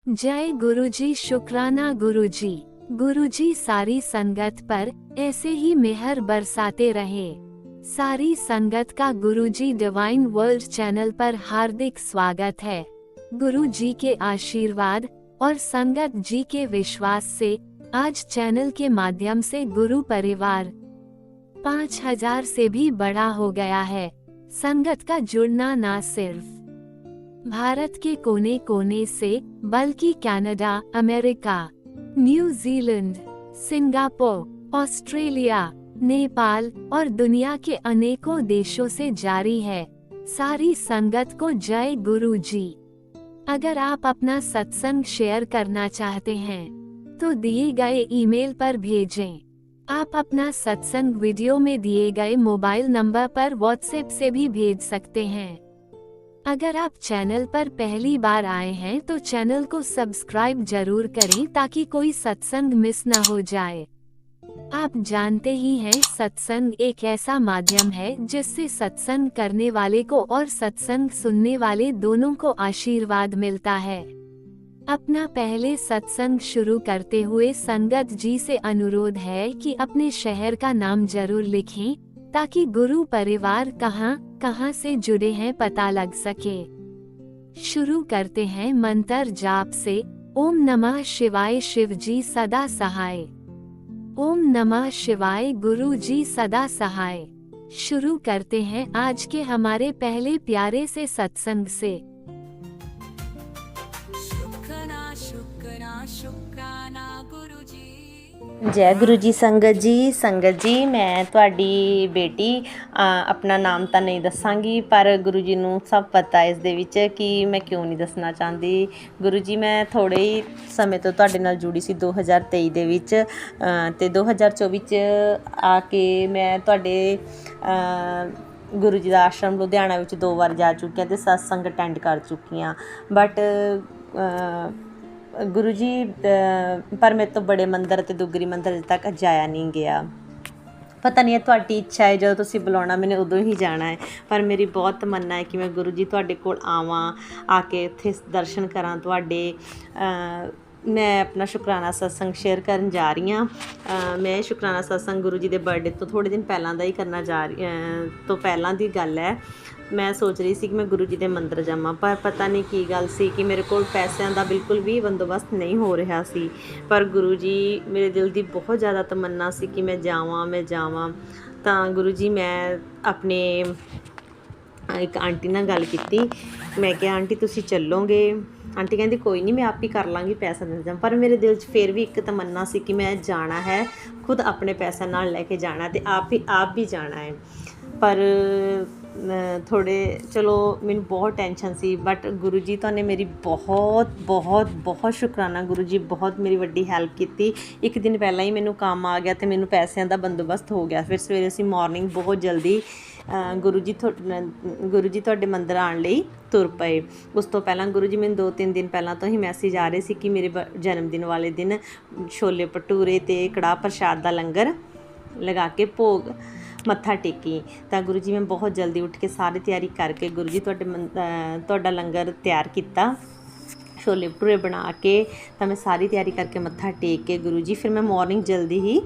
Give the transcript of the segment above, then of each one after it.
जय गुरुजी, शुक्राना गुरुजी। गुरुजी सारी संगत पर ऐसे ही मेहर बरसाते रहे। सारी संगत का गुरुजी डिवाइन वर्ल्ड चैनल पर हार्दिक स्वागत है। गुरुजी के आशीर्वाद और संगत जी के विश्वास से आज चैनल के माध्यम से गुरु परिवार 5000 से भी बड़ा हो गया है। संगत का जुड़ना न सिर्फ भारत के कोने कोने से बल्कि Canada, America, New Zealand, Singapore, Australia, Nepal और दुनिया के अनेकों देशों से जारी है। सारी संगत को जय गुरु जी। अगर आप अपना सत्संग शेयर करना चाहते हैं तो दिए गए ईमेल पर भेजें। आप अपना सत्संग वीडियो में दिए गए मोबाइल नंबर पर व्हाट्सएप से भी भेज सकते हैं। अगर आप चैनल पर पहली बार आए हैं तो चैनल को सब्सक्राइब जरूर करें ताकि कोई सत्संग मिस न हो जाए। आप जानते ही हैं, सत्संग एक ऐसा माध्यम है जिससे सत्संग करने वाले को और सत्संग सुनने वाले दोनों को आशीर्वाद मिलता है। अपना पहले सत्संग शुरू करते हुए संगत जी से अनुरोध है कि अपने शहर का नाम जरूर लिखें ताकि गुरु परिवार कहां से जुड़े हैं पता लग सके। शुरू करते हैं मंत्र जाप से। ओम नमः शिवाय, शिव जी सदा सहाय। ओम नमः शिवाय, गुरु जी सदा सहाय। शुरू करते हैं आज के हमारे पहले प्यारे से सत्संग से। शुक्राना शुक्राना शुक्राना गुरु जी। जय गुरु जी। संगत जी मैं ਤੁਹਾਡੀ ਬੇਟੀ ਆਪਣਾ ਨਾਮ ਤਾਂ ਨਹੀਂ ਦੱਸਾਂਗੀ, ਪਰ ਗੁਰੂ ਜੀ ਨੂੰ ਸਭ ਪਤਾ ਇਸ ਦੇ ਵਿੱਚ ਕਿ ਮੈਂ ਕਿਉਂ ਨਹੀਂ ਦੱਸਣਾ ਚਾਹੁੰਦੀ। ਗੁਰੂ ਜੀ ਮੈਂ ਥੋੜ੍ਹੇ ਹੀ ਸਮੇਂ ਤੋਂ ਤੁਹਾਡੇ ਨਾਲ ਜੁੜੀ ਸੀ 2023 ਦੇ ਵਿੱਚ, ਅਤੇ 2024 'ਚ ਆ ਕੇ ਮੈਂ ਤੁਹਾਡੇ ਗੁਰੂ ਜੀ ਦਾ ਆਸ਼ਰਮ ਲੁਧਿਆਣਾ ਵਿੱਚ 2 ਵਾਰ ਜਾ ਚੁੱਕੀ ਹਾਂ ਅਤੇ ਸਤਸੰਗ ਅਟੈਂਡ ਕਰ ਚੁੱਕੀ ਹਾਂ। ਬਟ ਗੁਰੂ ਜੀ ਪਰ ਮੇਰੇ ਤੋਂ ਬੜੇ ਮੰਦਰ ਅਤੇ ਦੁੱਗਰੀ ਮੰਦਰ ਅਜੇ ਤੱਕ ਜਾਇਆ ਨਹੀਂ ਗਿਆ। ਪਤਾ ਨਹੀਂ ਹੈ, ਤੁਹਾਡੀ ਇੱਛਾ ਹੈ, ਜਦੋਂ ਤੁਸੀਂ ਬੁਲਾਉਣਾ ਮੈਨੇ ਉਦੋਂ ਹੀ ਜਾਣਾ ਹੈ। ਪਰ ਮੇਰੀ ਬਹੁਤ ਤਮੰਨਾ ਹੈ ਕਿ ਮੈਂ ਗੁਰੂ ਜੀ ਤੁਹਾਡੇ ਕੋਲ ਆਵਾਂ, ਆ ਕੇ ਉੱਥੇ ਦਰਸ਼ਨ ਕਰਾਂ ਤੁਹਾਡੇ। ਮੈਂ ਆਪਣਾ ਸ਼ੁਕਰਾਨਾ ਸਤਸੰਗ ਸ਼ੇਅਰ ਕਰਨ ਜਾ ਰਹੀ ਹਾਂ। ਮੈਂ ਸ਼ੁਕਰਾਨਾ ਸਤਸੰਗ ਗੁਰੂ ਜੀ ਦੇ ਬਰਥਡੇ ਤੋਂ ਥੋੜ੍ਹੇ ਦਿਨ ਪਹਿਲਾਂ ਦਾ ਹੀ ਕਰਨਾ ਤੋਂ ਪਹਿਲਾਂ ਦੀ ਗੱਲ ਹੈ। ਮੈਂ ਸੋਚ ਰਹੀ ਸੀ ਕਿ ਮੈਂ ਗੁਰੂ ਜੀ ਦੇ ਮੰਦਰ ਜਾਵਾਂ, ਪਰ ਪਤਾ ਨਹੀਂ ਕੀ ਗੱਲ ਸੀ ਕਿ ਮੇਰੇ ਕੋਲ ਪੈਸਿਆਂ ਦਾ ਬਿਲਕੁਲ ਵੀ ਬੰਦੋਬਸਤ ਨਹੀਂ ਹੋ ਰਿਹਾ ਸੀ। ਪਰ ਗੁਰੂ ਜੀ, ਮੇਰੇ ਦਿਲ ਦੀ ਬਹੁਤ ਜ਼ਿਆਦਾ ਤਮੰਨਾ ਸੀ ਕਿ ਮੈਂ ਜਾਵਾਂ। ਤਾਂ ਗੁਰੂ ਜੀ, ਮੈਂ ਆਪਣੇ ਇੱਕ ਆਂਟੀ ਨਾਲ ਗੱਲ ਕੀਤੀ। ਮੈਂ ਕਿਹਾ, ਆਂਟੀ ਤੁਸੀਂ ਚੱਲੋਗੇ? ਆਂਟੀ ਕਹਿੰਦੀ ਕੋਈ ਨਹੀਂ, ਮੈਂ ਆਪ ਹੀ ਕਰ ਲਾਂਗੀ, ਪੈਸਾ ਦੇ ਜਾ। ਪਰ ਮੇਰੇ ਦਿਲ 'ਚ ਫਿਰ ਵੀ ਇੱਕ ਤਮੰਨਾ ਸੀ ਕਿ ਮੈਂ ਜਾਣਾ ਹੈ, ਖੁਦ ਆਪਣੇ ਪੈਸਿਆਂ ਨਾਲ ਲੈ ਕੇ ਜਾਣਾ ਅਤੇ ਆਪ ਵੀ ਜਾਣਾ ਹੈ। ਪਰ ਚਲੋ ਮੈਨੂੰ ਬਹੁਤ tension C. But Guru ji ਤੁਹਾਨੇ ਮੇਰੀ ਬਹੁਤ ਸ਼ੁਕਰਾਨਾ। ਗੁਰੂ ਜੀ ਬਹੁਤ ਮੇਰੀ ਵੱਡੀ ਹੈਲਪ ਕੀਤੀ। ਇੱਕ ਦਿਨ ਪਹਿਲਾਂ ਹੀ ਮੈਨੂੰ ਕੰਮ ਆ ਗਿਆ ਅਤੇ ਮੈਨੂੰ ਪੈਸਿਆਂ ਦਾ ਬੰਦੋਬਸਤ ਹੋ ਗਿਆ। ਫਿਰ ਸਵੇਰੇ ਅਸੀਂ ਮਾਰਨਿੰਗ ਬਹੁਤ ਜਲਦੀ ਗੁਰੂ ਜੀ ਤੁਹਾਡੇ ਮੰਦਰ ਆਉਣ ਲਈ ਤੁਰ ਪਏ। ਉਸ ਤੋਂ ਪਹਿਲਾਂ ਗੁਰੂ ਜੀ ਮੈਨੂੰ 2-3 ਦਿਨ ਪਹਿਲਾਂ ਤੋਂ ਹੀ ਮੈਸੇਜ ਆ ਰਹੇ ਸੀ ਕਿ ਮੇਰੇ ਜਨਮ ਦਿਨ ਵਾਲੇ ਦਿਨ ਛੋਲੇ ਭਟੂਰੇ ਅਤੇ ਕੜਾਹ ਪ੍ਰਸ਼ਾਦ ਦਾ ਲੰਗਰ ਲਗਾ ਕੇ ਭੋਗ ਮੱਥਾ ਟੇਕੀ। ਤਾਂ ਗੁਰੂ ਜੀ, ਮੈਂ ਬਹੁਤ ਜਲਦੀ ਉੱਠ ਕੇ ਸਾਰੀ ਤਿਆਰੀ ਕਰਕੇ ਗੁਰੂ ਜੀ ਤੁਹਾਡਾ ਲੰਗਰ ਤਿਆਰ ਕੀਤਾ। ਛੋਲੇ ਭਟੂਰੇ ਬਣਾ ਕੇ ਤਾਂ ਮੈਂ ਸਾਰੀ ਤਿਆਰੀ ਕਰਕੇ ਮੱਥਾ ਟੇਕ ਕੇ ਗੁਰੂ ਜੀ, ਫਿਰ ਮੈਂ ਮਾਰਨਿੰਗ ਜਲਦੀ ਹੀ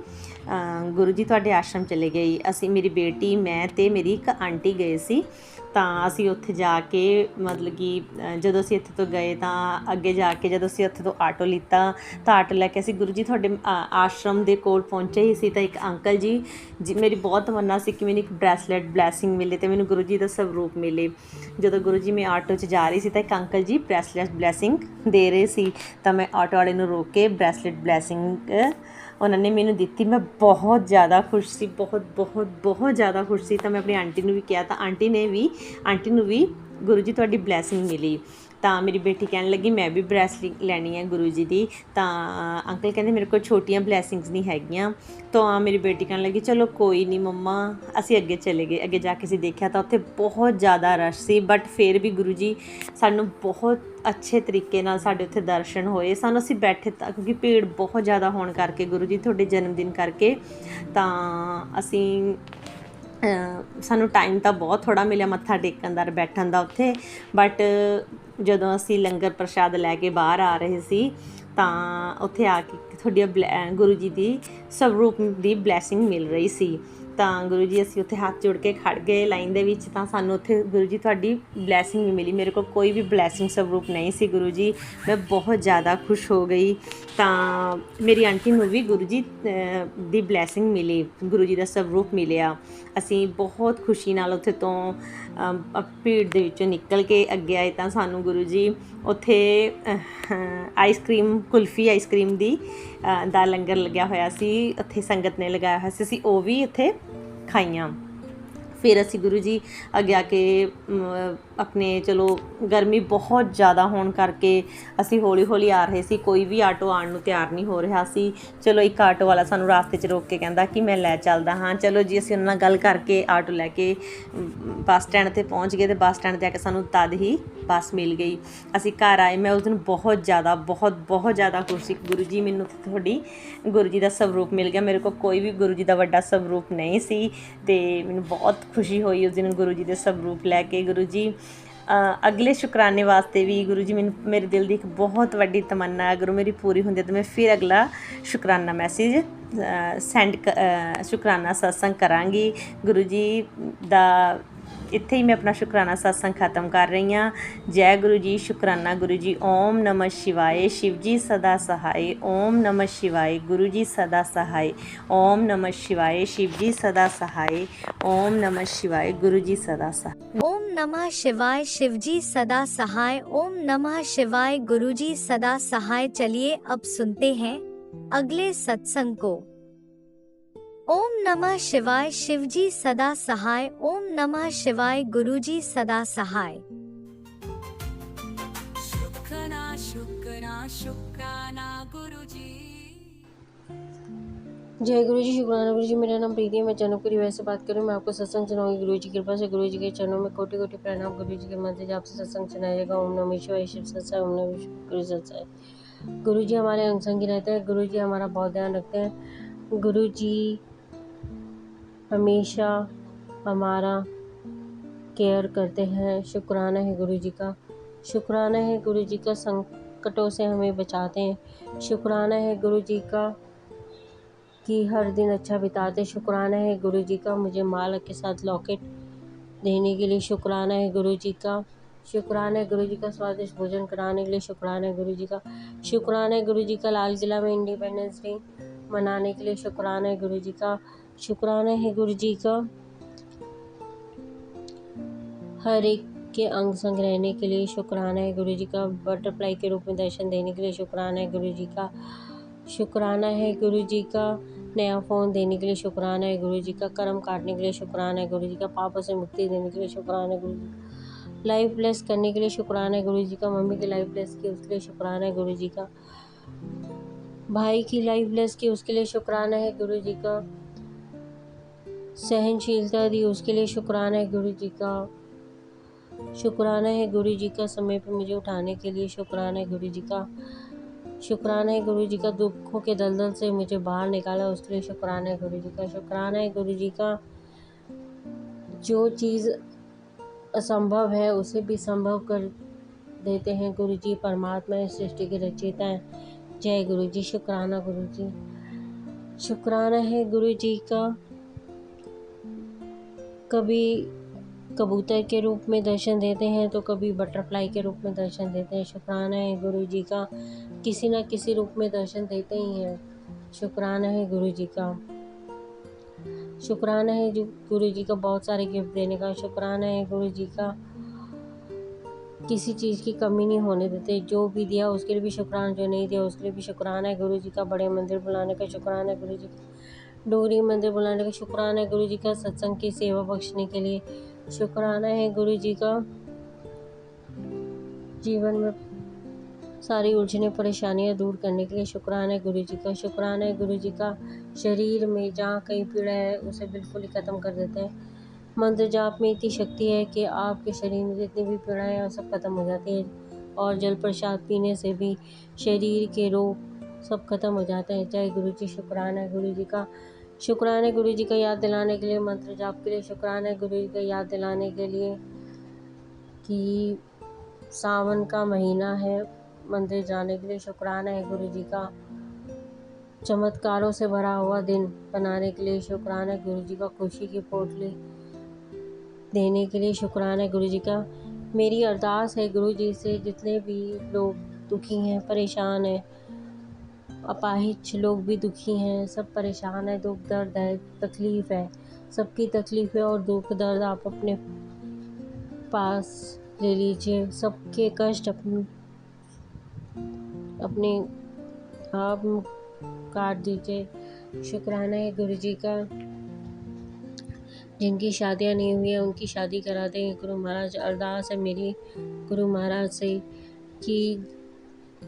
ਗੁਰੂ ਜੀ ਤੁਹਾਡੇ ਆਸ਼ਰਮ ਚਲੇ ਗਈ। ਅਸੀਂ, ਮੇਰੀ ਬੇਟੀ, ਮੈਂ ਅਤੇ ਮੇਰੀ ਇੱਕ ਆਂਟੀ ਗਏ ਸੀ। ਤਾਂ ਅਸੀਂ ਉੱਥੇ ਜਾ ਕੇ ਮਤਲਬ ਕਿ ਜਦੋਂ ਅਸੀਂ ਇੱਥੇ ਤੋਂ ਗਏ ਤਾਂ ਅੱਗੇ ਜਾ ਕੇ ਜਦੋਂ ਅਸੀਂ ਉੱਥੇ ਤੋਂ ਆਟੋ ਲਿੱਤਾ ਤਾਂ ਆਟੋ ਲੈ ਕੇ ਅਸੀਂ ਗੁਰੂ ਜੀ ਤੁਹਾਡੇ ਆਸ਼ਰਮ ਦੇ ਕੋਲ ਪਹੁੰਚੇ ਹੀ ਸੀ। ਤਾਂ ਇੱਕ ਅੰਕਲ ਜੀ, ਮੇਰੀ ਬਹੁਤ ਤਮੰਨਾ ਸੀ ਕਿ ਮੈਨੂੰ ਇੱਕ ਬਰੈਸਲੇਟ ਬਲੈਸਿੰਗ ਮਿਲੇ ਅਤੇ ਮੈਨੂੰ ਗੁਰੂ ਜੀ ਦਾ ਸਰੂਪ ਮਿਲੇ। ਜਦੋਂ ਗੁਰੂ ਜੀ ਮੈਂ ਆਟੋ 'ਚ ਜਾ ਰਹੀ ਸੀ ਤਾਂ ਇੱਕ ਅੰਕਲ ਜੀ ਬਰੈਸਲੇਟ ਬਲੈਸਿੰਗ ਦੇ ਰਹੇ ਸੀ। ਤਾਂ ਮੈਂ ਆਟੋ ਵਾਲੇ ਨੂੰ ਰੋਕ ਕੇ ਬਰੈਸਲੇਟ ਬਲੈਸਿੰਗ ਉਹਨਾਂ ਨੇ ਮੈਨੂੰ ਦਿੱਤੀ। ਮੈਂ ਬਹੁਤ ਜ਼ਿਆਦਾ ਖੁਸ਼ ਸੀ, ਬਹੁਤ ਜ਼ਿਆਦਾ ਖੁਸ਼ ਸੀ। ਤਾਂ ਮੈਂ ਆਪਣੀ ਆਂਟੀ ਨੂੰ ਵੀ ਕਿਹਾ ਤਾਂ ਆਂਟੀ ਨੂੰ ਵੀ ਗੁਰੂ ਜੀ ਤੁਹਾਡੀ ਬਲੈਸਿੰਗ ਮਿਲੀ। ਤਾਂ ਮੇਰੀ ਬੇਟੀ ਕਹਿਣ ਲੱਗੀ ਮੈਂ ਵੀ ਬਰੈਸਲਿੰਗ ਲੈਣੀ ਹੈ ਗੁਰੂ ਜੀ ਦੀ। ਤਾਂ ਅੰਕਲ ਕਹਿੰਦੇ ਮੇਰੇ ਕੋਲ ਛੋਟੀਆਂ ਬਲੈਸਿੰਗਸ ਨਹੀਂ ਹੈਗੀਆਂ। ਤਾਂ ਮੇਰੀ ਬੇਟੀ ਕਹਿਣ ਲੱਗੀ ਚਲੋ ਕੋਈ ਨਹੀਂ ਮੰਮਾ। ਅਸੀਂ ਅੱਗੇ ਚਲੇ ਗਏ। ਅੱਗੇ ਜਾ ਕੇ ਅਸੀਂ ਦੇਖਿਆ ਤਾਂ ਉੱਥੇ ਬਹੁਤ ਜ਼ਿਆਦਾ ਰਸ਼ ਸੀ। ਬਟ ਫਿਰ ਵੀ ਗੁਰੂ ਜੀ ਸਾਨੂੰ ਬਹੁਤ ਅੱਛੇ ਤਰੀਕੇ ਨਾਲ ਸਾਡੇ ਉੱਥੇ ਦਰਸ਼ਨ ਹੋਏ। ਅਸੀਂ ਬੈਠੇ ਤਾਂ ਕਿਉਂਕਿ ਭੀੜ ਬਹੁਤ ਜ਼ਿਆਦਾ ਹੋਣ ਕਰਕੇ ਗੁਰੂ ਜੀ ਤੁਹਾਡੇ ਜਨਮ ਦਿਨ ਕਰਕੇ ਤਾਂ ਅਸੀਂ ਸਾਨੂੰ ਟਾਈਮ ਤਾਂ ਬਹੁਤ ਥੋੜ੍ਹਾ ਮਿਲਿਆ ਮੱਥਾ ਟੇਕਣ ਦਾ, ਬੈਠਣ ਦਾ ਉੱਥੇ, ਬਟ ਜਦੋਂ ਅਸੀਂ ਲੰਗਰ ਪ੍ਰਸ਼ਾਦ ਲੈ ਕੇ ਬਾਹਰ ਆ ਰਹੇ ਸੀ ਤਾਂ ਉੱਥੇ ਆ ਕੇ ਤੁਹਾਡੀ ਗੁਰੂ ਜੀ ਦੀ ਸਰੂਪ ਦੀ ਬਲੈਸਿੰਗ ਮਿਲ ਰਹੀ ਸੀ। ਤਾਂ ਗੁਰੂ ਜੀ ਅਸੀਂ ਉੱਥੇ ਹੱਥ ਜੋੜ ਕੇ ਖੜ ਗਏ ਲਾਈਨ ਦੇ ਵਿੱਚ, ਤਾਂ ਸਾਨੂੰ ਉੱਥੇ ਗੁਰੂ ਜੀ ਤੁਹਾਡੀ ਬਲੈਸਿੰਗ ਵੀ ਮਿਲੀ। ਮੇਰੇ ਕੋਲ ਕੋਈ ਵੀ ਬਲੈਸਿੰਗ ਸਰੂਪ ਨਹੀਂ ਸੀ ਗੁਰੂ ਜੀ, ਮੈਂ ਬਹੁਤ ਜ਼ਿਆਦਾ ਖੁਸ਼ ਹੋ ਗਈ। ਤਾਂ ਮੇਰੀ ਆਂਟੀ ਨੂੰ ਵੀ ਗੁਰੂ ਜੀ ਦੀ ਬਲੈਸਿੰਗ ਮਿਲੀ, ਗੁਰੂ ਜੀ ਦਾ ਸਰੂਪ ਮਿਲਿਆ। ਅਸੀਂ ਬਹੁਤ ਖੁਸ਼ੀ ਨਾਲ ਉੱਥੇ ਤੋਂ ਭੀੜ ਦੇ ਵਿੱਚੋਂ ਨਿਕਲ ਕੇ ਅੱਗੇ ਆਏ ਤਾਂ ਸਾਨੂੰ ਗੁਰੂ ਜੀ ਉੱਥੇ ਆਈਸਕ੍ਰੀਮ, ਕੁਲਫੀ ਆਈਸਕ੍ਰੀਮ ਦਾ ਲੰਗਰ ਲੱਗਿਆ ਹੋਇਆ ਸੀ, ਉੱਥੇ ਸੰਗਤ ਨੇ ਲਗਾਇਆ ਹੋਇਆ ਸੀ, ਅਸੀਂ ਉਹ ਵੀ ਉੱਥੇ ਖਾਈਆਂ। ਫਿਰ ਅਸੀਂ ਗੁਰੂ ਜੀ ਅੱਗੇ ਆ ਕੇ ਆਪਣੇ, ਚਲੋ ਗਰਮੀ ਬਹੁਤ ਜ਼ਿਆਦਾ ਹੋਣ ਕਰਕੇ ਅਸੀਂ ਹੌਲੀ ਹੌਲੀ ਆ ਰਹੇ ਸੀ, ਕੋਈ ਵੀ ਆਟੋ ਆਉਣ ਨੂੰ ਤਿਆਰ ਨਹੀਂ ਹੋ ਰਿਹਾ ਸੀ। ਚਲੋ ਇੱਕ ਆਟੋ ਵਾਲਾ ਸਾਨੂੰ ਰਾਸਤੇ 'ਚ ਰੋਕ ਕੇ ਕਹਿੰਦਾ ਕਿ ਮੈਂ ਲੈ ਚੱਲਦਾ ਹਾਂ। ਚਲੋ ਜੀ ਅਸੀਂ ਉਹਨਾਂ ਨਾਲ ਗੱਲ ਕਰਕੇ ਆਟੋ ਲੈ ਕੇ ਬੱਸ ਸਟੈਂਡ 'ਤੇ ਪਹੁੰਚ ਗਏ, ਅਤੇ ਬੱਸ ਸਟੈਂਡ 'ਤੇ ਆ ਕੇ ਸਾਨੂੰ ਤਦ ਹੀ ਬੱਸ ਮਿਲ ਗਈ। ਅਸੀਂ ਘਰ ਆਏ, ਮੈਂ ਉਸ ਦਿਨ ਬਹੁਤ ਜ਼ਿਆਦਾ ਖੁਸ਼ ਸੀ। ਗੁਰੂ ਜੀ ਮੈਨੂੰ ਤੁਹਾਡੀ ਗੁਰੂ ਜੀ ਦਾ ਸਰੂਪ ਮਿਲ ਗਿਆ। ਮੇਰੇ ਕੋਲ ਕੋਈ ਵੀ ਗੁਰੂ ਜੀ ਦਾ ਵੱਡਾ ਸਰੂਪ ਨਹੀਂ ਸੀ, ਅਤੇ ਮੈਨੂੰ ਬਹੁਤ ਖੁਸ਼ੀ ਹੋਈ ਉਸ ਦਿਨ ਗੁਰੂ ਜੀ ਦੇ ਸਰੂਪ ਲੈ ਕੇ। ਗੁਰੂ ਜੀ ਅਗਲੇ ਸ਼ੁਕਰਾਨੇ ਵਾਸਤੇ ਵੀ ਗੁਰੂ ਜੀ ਮੈਨੂੰ, ਮੇਰੇ ਦਿਲ ਦੀ ਇੱਕ ਬਹੁਤ ਵੱਡੀ ਤਮੰਨਾ, ਅਗਰ ਉਹ ਮੇਰੀ ਪੂਰੀ ਹੁੰਦੀ ਤਾਂ ਮੈਂ ਫਿਰ ਅਗਲਾ ਸ਼ੁਕਰਾਨਾ ਮੈਸੇਜ ਸ਼ੁਕਰਾਨਾ ਸਤਸੰਗ ਕਰਾਂਗੀ। ਗੁਰੂ ਜੀ ਦਾ ਇੱਥੇ ਹੀ ਮੈਂ ਆਪਣਾ ਸ਼ੁਕਰਾਨਾ ਸਤਸੰਗ ਖਤਮ ਕਰ ਰਹੀ ਹਾਂ। ਜੈ ਗੁਰੂ ਜੀ, ਸ਼ੁਕਰਾਨਾ ਗੁਰੂ ਜੀ। ਓਮ ਨਮः शिवाय, शिव जी सदा सहाय। ओम नमः शिवाय, गुरु जी सदा सहाय। ओम नमः शिवाय, शिव जी सदा सहाय। ओम नमः शिवाय, गुरु जी सदा सहाय। ओम नमः शिवाय, शिव जी सदा सहाय। ओम नमः शिवाय, गुरु जी सदा सहाय। चलिए अब सुनते हैं अगले सत्संग को। ओम नमः शिवाय, शिव जी सदा सहाय। ओम नमः शिवाय, गुरु जी सदा सहाय। शुक्राना शुक्राना शुक्राना गुरु जी। जय गुरु जी, शुक्राना गुरु जी। मेरा नाम प्रीति है, मैं जन्मपुरी वैसे से बात करूँ। मैं आपको सत्संग सुनाऊंगी गुरु जी की कृपा से। गुरु जी के चरणों में कोटि कोटि प्रणाम। गुरु जी के मंत्र जाप से सत्संग सुनाइएगा। ओम नमः शिवाय, शिव सत्संग। ओम नमः शिवाय, गुरु सत्संग। गुरु जी हमारे अंग संगी रहते हैं। गुरु जी हमारा बहुत ध्यान रखते हैं। गुरु जी हमेशा हमारा केयर करते हैं। शुक्राना है गुरु जी का। शुक्राना है गुरु जी का, संकटों से हमें बचाते हैं। शुक्राना है गुरु जी का कि हर दिन अच्छा बिताते। शुक्राना है गुरु जी का मुझे माला के साथ लॉकेट देने के लिए। शुक्राना है गुरु जी का। शुक्राना है गुरु जी का स्वादिष्ट भोजन कराने के लिए। शुक्राना है गुरु जी का। शुक्राना है गुरु जी का लाल किला में इंडिपेंडेंस डे मनाने के लिए। शुक्राना है गुरु जी का। शुक्राना है गुरु जी का हर एक के अंग संग रहने के लिए। शुक्राना है गुरु जी का बटरफ्लाई के रूप में दर्शन देने के लिए। शुक्राना है गुरु जी का। शुक्राना है गुरु जी का नया फ़ोन देने के लिए। शुक्राना है गुरु जी का कर्म काटने के लिए। शुक्राना है गुरु जी का पापों से मुक्ति देने के लिए। शुक्राना है गुरु जी का लाइफ ब्लेस करने के लिए। शुक्राना है गुरु जी का मम्मी की लाइफ ब्लेस की उसके लिए। शुक्राना है गुरु जी का भाई की लाइफ ब्लेस की उसके लिए। शुक्राना है गुरु जी का सहनशीलता दी उसके लिए। शुक्राना है गुरु जी का। शुक्राना है गुरु जी का समय पर मुझे उठाने के लिए। शुक्राना है गुरु जी का। शुक्राना है गुरु जी का दुखों के दलदल से मुझे बाहर निकाला उसके लिए। शुक्राना है गुरु जी का। शुक्राना है गुरु जी का जो चीज़ असंभव है उसे भी संभव कर देते हैं गुरु जी। परमात्मा है, सृष्टि के रचयिता हैं। जय गुरु जी। शुक्राना गुरु जी। शुक्राना है गुरु जी का कभी कबूतर के रूप में दर्शन देते हैं तो कभी बटरफ्लाई के रूप में दर्शन देते हैं। शुक्राना है गुरु जी का किसी न किसी रूप में दर्शन देते ही हैं। शुक्राना है गुरु जी का। शुक्राना है गुरु जी का बहुत सारे गिफ्ट देने का। शुक्राना है गुरु जी का किसी चीज़ की कमी नहीं होने देते। जो भी दिया उसके लिए भी शुक्राना, जो नहीं दिया उसके लिए भी शुक्राना है गुरु जी का। बड़े मंदिर बुलाने का शुक्राना है गुरु जी का। डोगरी मंदिर बुलाने का शुक्राना है गुरु जी का। सत्संग की सेवा बख्शने के लिए शुक्राना है गुरु जी का। जीवन में सारी उलझने परेशानियां दूर करने के लिए शुक्राना है गुरु जी का। शुक्राना है गुरु जी का शरीर में जहाँ कहीं पीड़ा है उसे बिल्कुल ही ख़त्म कर देते हैं। मंत्र जाप में इतनी शक्ति है कि आपके शरीर में जितनी भी पीड़ा है वो सब खत्म हो जाती है, और जल प्रसाद पीने से भी शरीर के रोग सब खत्म हो जाते हैं। जय गुरु जी। शुक्राना है गुरु जी का। शुक्राना है गुरु जी का याद दिलाने के लिए, मंत्र जाप के लिए। शुक्राना है गुरु जी का याद दिलाने के लिए कि सावन का महीना है, मंदिर जाने के लिए। शुक्राना है गुरु जी का चमत्कारों से भरा हुआ दिन बनाने के लिए। शुक्राना है गुरु जी का खुशी की पोटली देने के लिए। शुक्राना है गुरु जी का। मेरी अरदास है गुरु जी से, जितने भी लोग दुखी हैं, परेशान हैं, अपाहिज लोग भी दुखी हैं, सब परेशान है, दुख दर्द है, तकलीफ़ है, सबकी तकलीफ़ें और दुख दर्द आप अपने पास ले लीजिए। सबके कष्ट अपने आप काट दीजिए। शुक्राना है गुरु जी का, जिनकी शादियां नहीं हुई हैं उनकी शादी करा दें गुरु महाराज। अरदास है मेरी गुरु महाराज से कि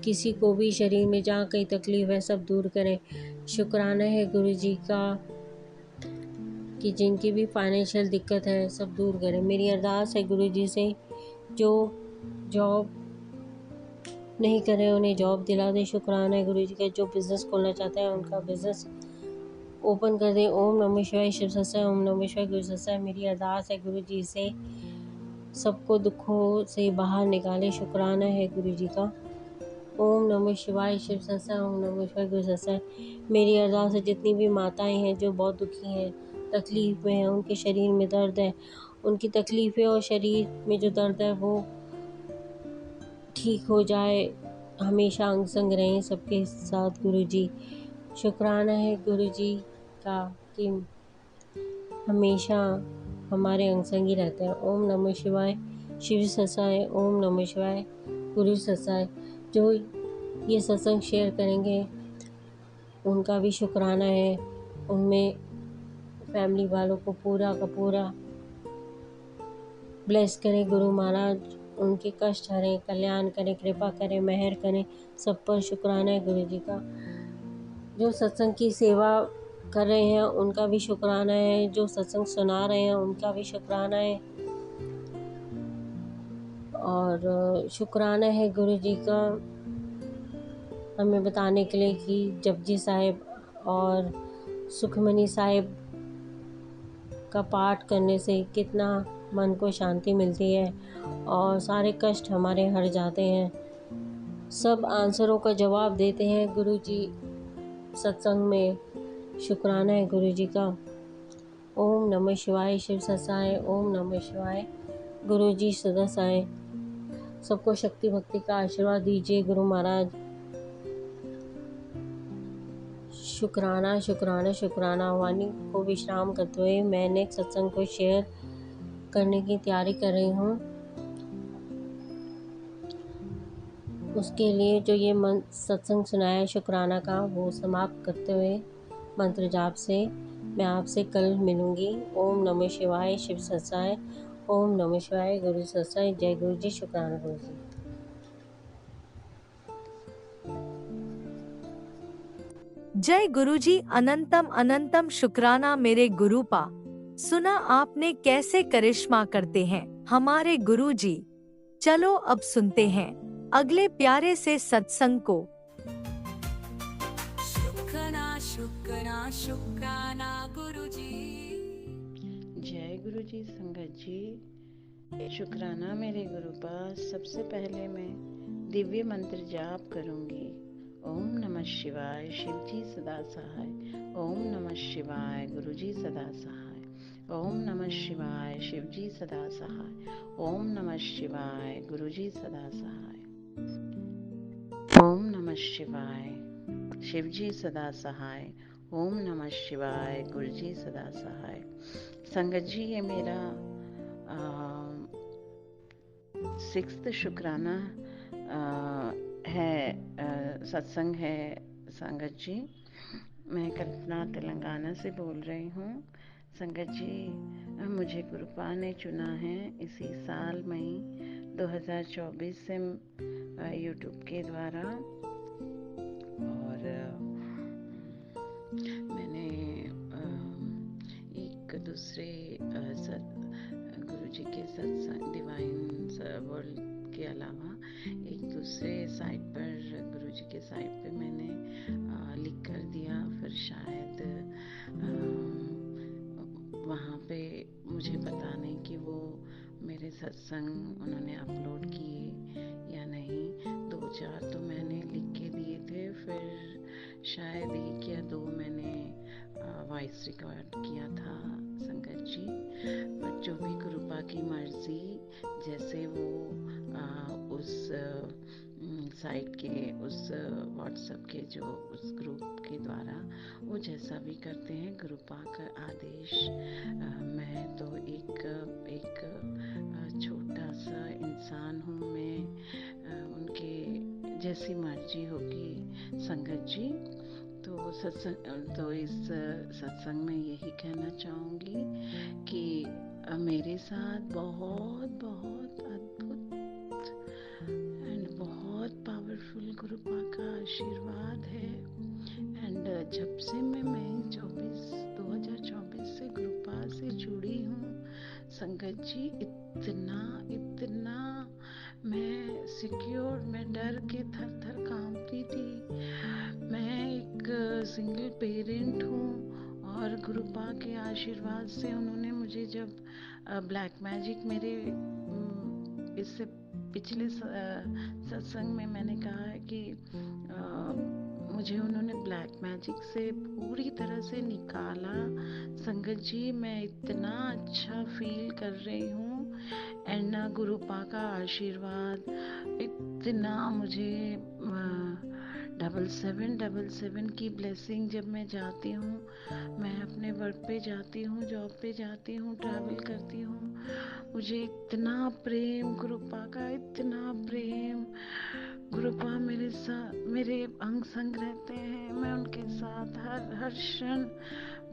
किसी को भी शरीर में जहाँ कहीं तकलीफ है सब दूर करें। शुक्राना है गुरु जी का कि जिनकी भी फाइनेंशियल दिक्कत है सब दूर करें। मेरी अरदास है गुरु जी से, जो जॉब नहीं कर रहे उन्हें जॉब दिला दें। शुक्राना है गुरु जी का, जो बिज़नेस खोलना चाहते हैं उनका बिज़नेस ओपन कर दें। ओम नमः शिवाय शिव सत्संग, ओम नमः शिवाय गुरु सत्संग। मेरी अरदास है गुरु जी से, सबको दुखों से बाहर निकालें। शुक्राना है गुरु जी का। ओम नमः शिवाय शिव सत्संग, ओम नमः शिवाय गुरु सत्संग। मेरी अरदास है जितनी भी माताएं हैं जो बहुत दुखी हैं, तकलीफ़ में हैं, उनके शरीर में दर्द है, उनकी तकलीफ़ें और शरीर में जो दर्द है वो ठीक हो जाए। हमेशा अंग संग रहें सबके साथ गुरु जी। शुक्राना है गुरु जी का कि हमेशा हमारे अंग संग ही रहते हैं। ओम नमः शिवाय शिव सत्संग, ओम नमः शिवाय गुरु सत्संग। जो ये सत्संग शेयर करेंगे उनका भी शुक्राना है, उनमें फैमिली वालों को पूरा का पूरा ब्लेस करें गुरु महाराज, उनके कष्ट हरें, कल्याण करें, कृपा करें, मेहर करें सब पर। शुक्राना है गुरु जी का। जो सत्संग की सेवा कर रहे हैं उनका भी शुक्राना है, जो सत्संग सुना रहे हैं उनका भी शुक्राना है। और शुक्राना है गुरु जी का हमें बताने के लिए कि जपजी साहिब और सुखमनी साहिब का पाठ करने से कितना मन को शांति मिलती है और सारे कष्ट हमारे हट जाते हैं। सब आंसरों का जवाब देते हैं गुरु जी सत्संग में। शुक्राना है गुरु जी का। ओम नमः शिवाय शिव सत्साय, ओम नमः शिवाय गुरु जी सदा साय। सबको शक्ति भक्ति का आशीर्वाद दीजिए गुरु महाराज। शुक्राना शुक्राना शुक्राना। वाणी को विश्राम करते हुए मैं नेक्स्ट सत्संग को शेयर करने की तैयारी कर रही हूँ। उसके लिए जो ये सत्संग सुनाया है शुक्राना का, वो समाप्त करते हुए मंत्र जाप से मैं आपसे कल मिलूँगी। ओम नमः शिवाय शिव सत्साय, ओम नमः शिवाय गुरु सत्साय। जय गुरु जी। शुक्राना गुरु जी। जय गुरुजी। अनंतम अनंतम शुक्राना मेरे गुरुपा। सुना आपने कैसे करिश्मा करते हैं हमारे गुरुजी। चलो अब सुनते हैं अगले प्यारे से सत्संग को। शुक्राना शुक्राना शुक्राना गुरुजी। जय गुरु जी। संगत जी, शुक्राना मेरे गुरुपा। सबसे पहले मैं दिव्य मंत्र जाप करूंगी। ओम नमः शिवाय शिव जी सदा सहाय, ओम नमः शिवाय गुरु जी सदा सहाय, ओम नमः शिवाय शिव जी सदा सहाय, ओम नमः शिवाय गुरु जी सदा सहाय, ओम नमः शिवाय शिव जी सदा सहाय, ओम नमः शिवाय गुरु जी सदा सहाय। संगत जी, ये मेरा 6th शुक्राना है, सत्संग है। संगत जी, मैं कल्पना तेलंगाना से बोल रही हूँ। संगत जी, मुझे गुरुपा ने चुना है इसी साल मई 2024 से यूट्यूब के द्वारा, और मैंने एक दूसरे गुरु जी के सत्संग डिवाइन वर्ल्ड के अलावा एक दूसरे साइट पर, गुरु जी के साइट पे मैंने लिख कर दिया, फिर शायद मुझे पता नहीं कि वो मेरे सत्संग उन्होंने अपलोड किए या नहीं। 2-4 तो मैंने लिख के दिए थे, फिर शायद 1 या 2 मैंने वॉइस रिकॉर्ड किया था संगत जी। पर जो भी गुरुपा की मर्जी, जैसे वो उस साइट के, उस व्हाट्सएप के जो उस ग्रुप के द्वारा वो जैसा भी करते हैं, गुरुपा का आदेश। मैं तो एक छोटा सा इंसान हूँ, मैं उनके जैसी मर्जी होगी संगत जी। तो इस सत्संग में यही कहना चाहूँगी कि मेरे साथ बहुत बहुत अद्भुत एंड बहुत पावरफुल गुरुपा का आशीर्वाद है। एंड जब से मैं 2024 से गुरुपा से जुड़ी हूँ संगत जी, इतना मैं सिक्योर, मैं डर के थर कांपती थी। मैं एक सिंगल पेरेंट हूँ और गुरुपा के आशीर्वाद से उन्होंने मुझे जब ब्लैक मैजिक, मेरे इससे पिछले सत्संग में मैंने कहा है कि मुझे उन्होंने ब्लैक मैजिक से पूरी तरह से निकाला संगत जी। मैं इतना अच्छा फील कर रही हूँ। एंड गुरुपा का आशीर्वाद इतना मुझे 777 की ब्लेसिंग। जब मैं जाती हूँ, मैं अपने वर्क पे जाती हूँ, जॉब पे जाती हूँ, ट्रैवल करती हूँ, मुझे इतना प्रेम गुरुपा का, इतना प्रेम। गुरुपा मेरे साथ, मेरे अंग संग रहते हैं, मैं उनके साथ हर क्षण।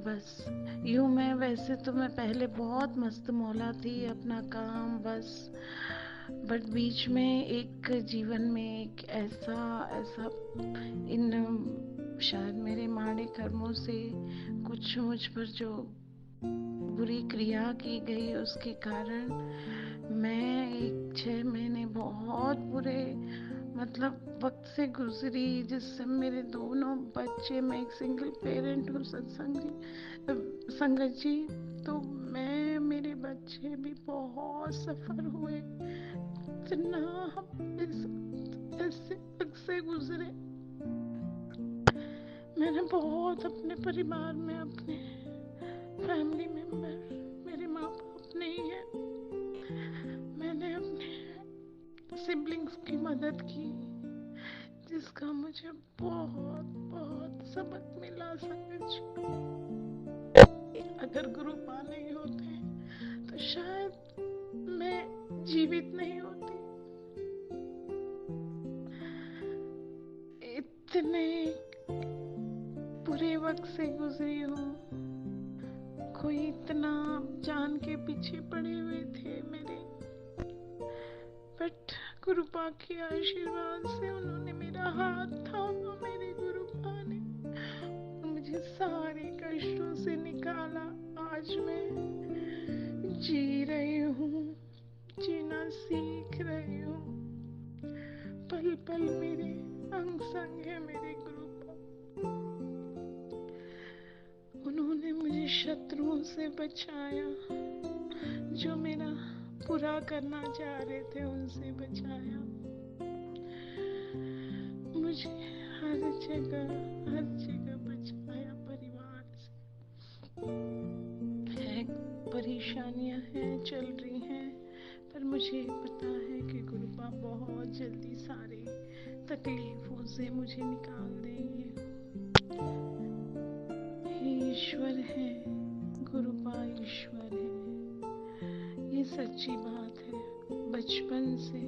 बस यूँ मैं, वैसे तो मैं पहले बहुत मस्त मौला थी, अपना काम बस, बट बीच में एक जीवन में एक ऐसा इन शायद मेरे माड़े कर्मों से कुछ मुझ पर जो बुरी क्रिया की गई, उसके कारण मैं 6 महीने बहुत बुरे वक्त से गुजरी, जिससे मेरे दोनों बच्चे, मैं एक सिंगल पेरेंट हूँ संगत जी, तो मेरे बच्चे भी बहुत सफर हुए। इतना हम ऐसे वक्त से गुजरे। मैंने बहुत अपने परिवार में, अपने फैमिली मेंबर, मेरे माँ बाप नहीं है, मैंने अपने सिबलिंग्स की मदद की, जिसका मुझे बहुत सबक मिला संगत जी। अगर गुरुपा नहीं होते तो शायद मैं जीवित नहीं होती। इतने बुरे वक्त से गुजरी हूँ, कोई इतना जान के पीछे पड़े हुए थे मेरे, बट गुरुपा के आशीर्वाद से उन्होंने मेरा हाथ थामा, मेरे गुरुपा ने मुझे सारे कष्टों से निकाला। आज मैं जी रही हूँ, जीना सीख रही हूँ। पल पल मेरे अंग संग है मेरे गुरुपा। उन्होंने मुझे शत्रुओं से बचाया, जो मेरा बुरा करना चाह रहे थे उनसे बचाया। मुझे हर जगह बचाया। परिवार से है, परेशानियां हैं, चल रही हैं, पर मुझे पता है कि गुरुपा बहुत जल्दी सारे तकलीफों से मुझे निकाल देंगे। ईश्वर है, गुरुपा ईश्वर है, ये सच्ची बात है। बचपन से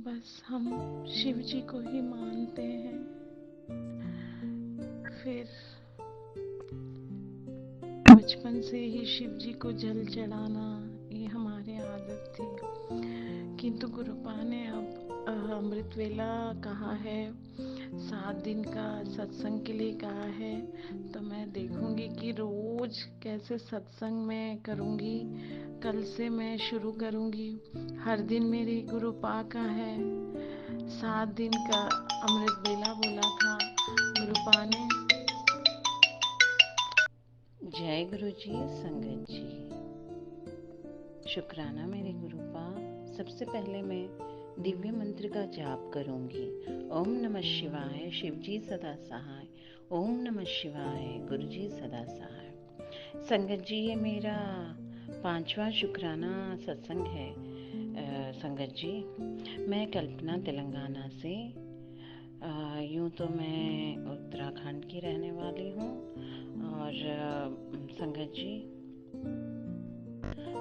बस हम शिव जी को ही मानते हैं। फिर बचपन से ही शिव जी को जल चढ़ाना ये हमारे आदत थी, किंतु गुरुपा ने अब अमृत वेला कहा है, 7 दिन का सत्संग के लिए कहा है, तो मैं देखूंगी कि रोज कैसे सत्संग मैं करूंगी। कल से मैं शुरू करूंगी। हर दिन मेरे गुरुपा का है, 7 दिन का अमृत वेला बोला था गुरुपा ने। जय गुरु जी संगत जी। शुक्राना मेरे गुरुपा। सबसे पहले मैं दिव्य मंत्र का जाप करूंगी। ओम नमः शिवाय, शिव जी सदा सहाय। ओम नमः शिवाय, गुरु जी सदा सहाय। संगत जी, ये मेरा 5वां शुक्राना सत्संग है। संगत जी, मैं कल्पना तेलंगाना से। यूँ तो मैं उत्तराखंड की रहने वाली हूँ और संगत जी,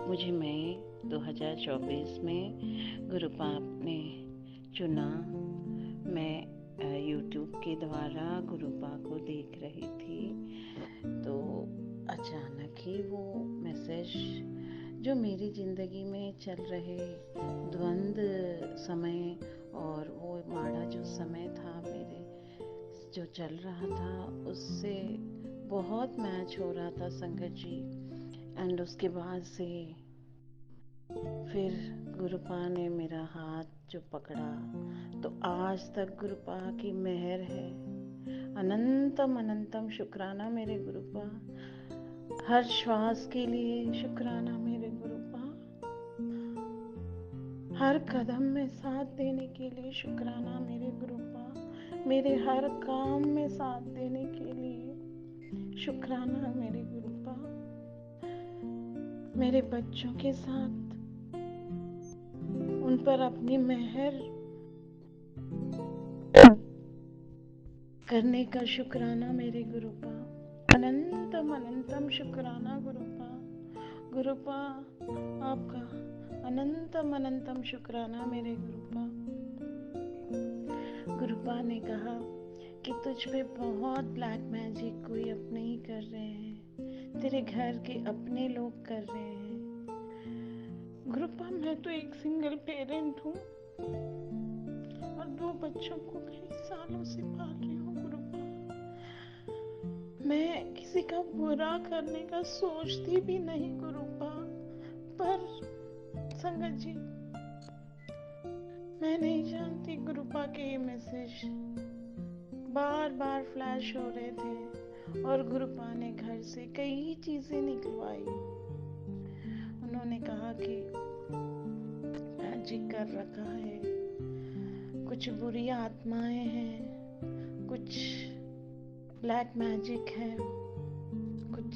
मुझे मई 2024 में गुरुपाप ने चुना। मैं YouTube के द्वारा गुरुपा को देख रही थी, तो अचानक ही वो मैसेज जो मेरी ज़िंदगी में चल रहे द्वंद्व समय और वो माड़ा जो समय था मेरे जो चल रहा था, उससे बहुत मैच हो रहा था संगत जी। एंड उसके बाद से फिर गुरुपा ने मेरा हाथ जो पकड़ा, तो आज तक गुरुपा की मेहर है। अनंतम अनंतम शुक्राना मेरे गुरुपा। हर श्वास के लिए शुक्राना मेरे गुरुपा। हर कदम में साथ देने के लिए शुक्राना मेरे गुरुपा। मेरे हर काम में साथ देने के लिए शुक्राना मेरे गुरुपा। मेरे बच्चों के साथ उन पर अपनी मेहर करने का शुक्राना मेरे गुरुपा। अनंतम अनंतम शुक्राना गुरुपा। गुरुपा, आपका अनंतम अनंतम शुक्राना मेरे गुरुपा। गुरुपा ने कहा कि तुझ पे बहुत ब्लैक मैजिक कोई अपने ही कर रहे हैं, तेरे घर के अपने लोग कर रहे हैं। गुरुपा, मैं तो एक सिंगल पेरेंट हूँ और 2 बच्चों को कई सालों से पाल रही हूँ गुरुपा। मैं किसी का बुरा करने का सोचती भी नहीं गुरुपा, पर संगत जी, मैं नहीं जानती गुरुपा के ये मैसेज बार बार फ्लैश हो रहे थे और गुरुपा ने घर से कई चीजें निकलवाई। उन्होंने कहा कि मैजिक कर रखा है, कुछ बुरी आत्माएं हैं, कुछ ब्लैक मैजिक है, कुछ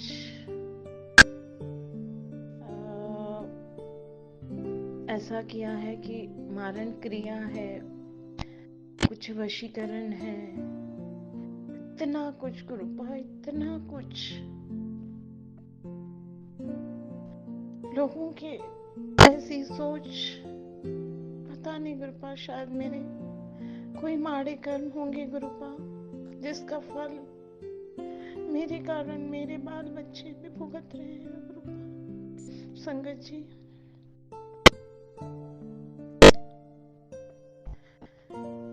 ऐसा किया है कि मारण क्रिया है, कुछ वशीकरण है। इतना कुछ गुरुपा, इतना कुछ। लोगों के ऐसी सोच, पता नहीं गुरुपा, शायद मेरे कोई माड़े कर्म होंगे गुरुपा, जिसका फल मेरे कारण मेरे बाल बच्चे भी भुगत रहे हैं गुरुपा। संगत जी,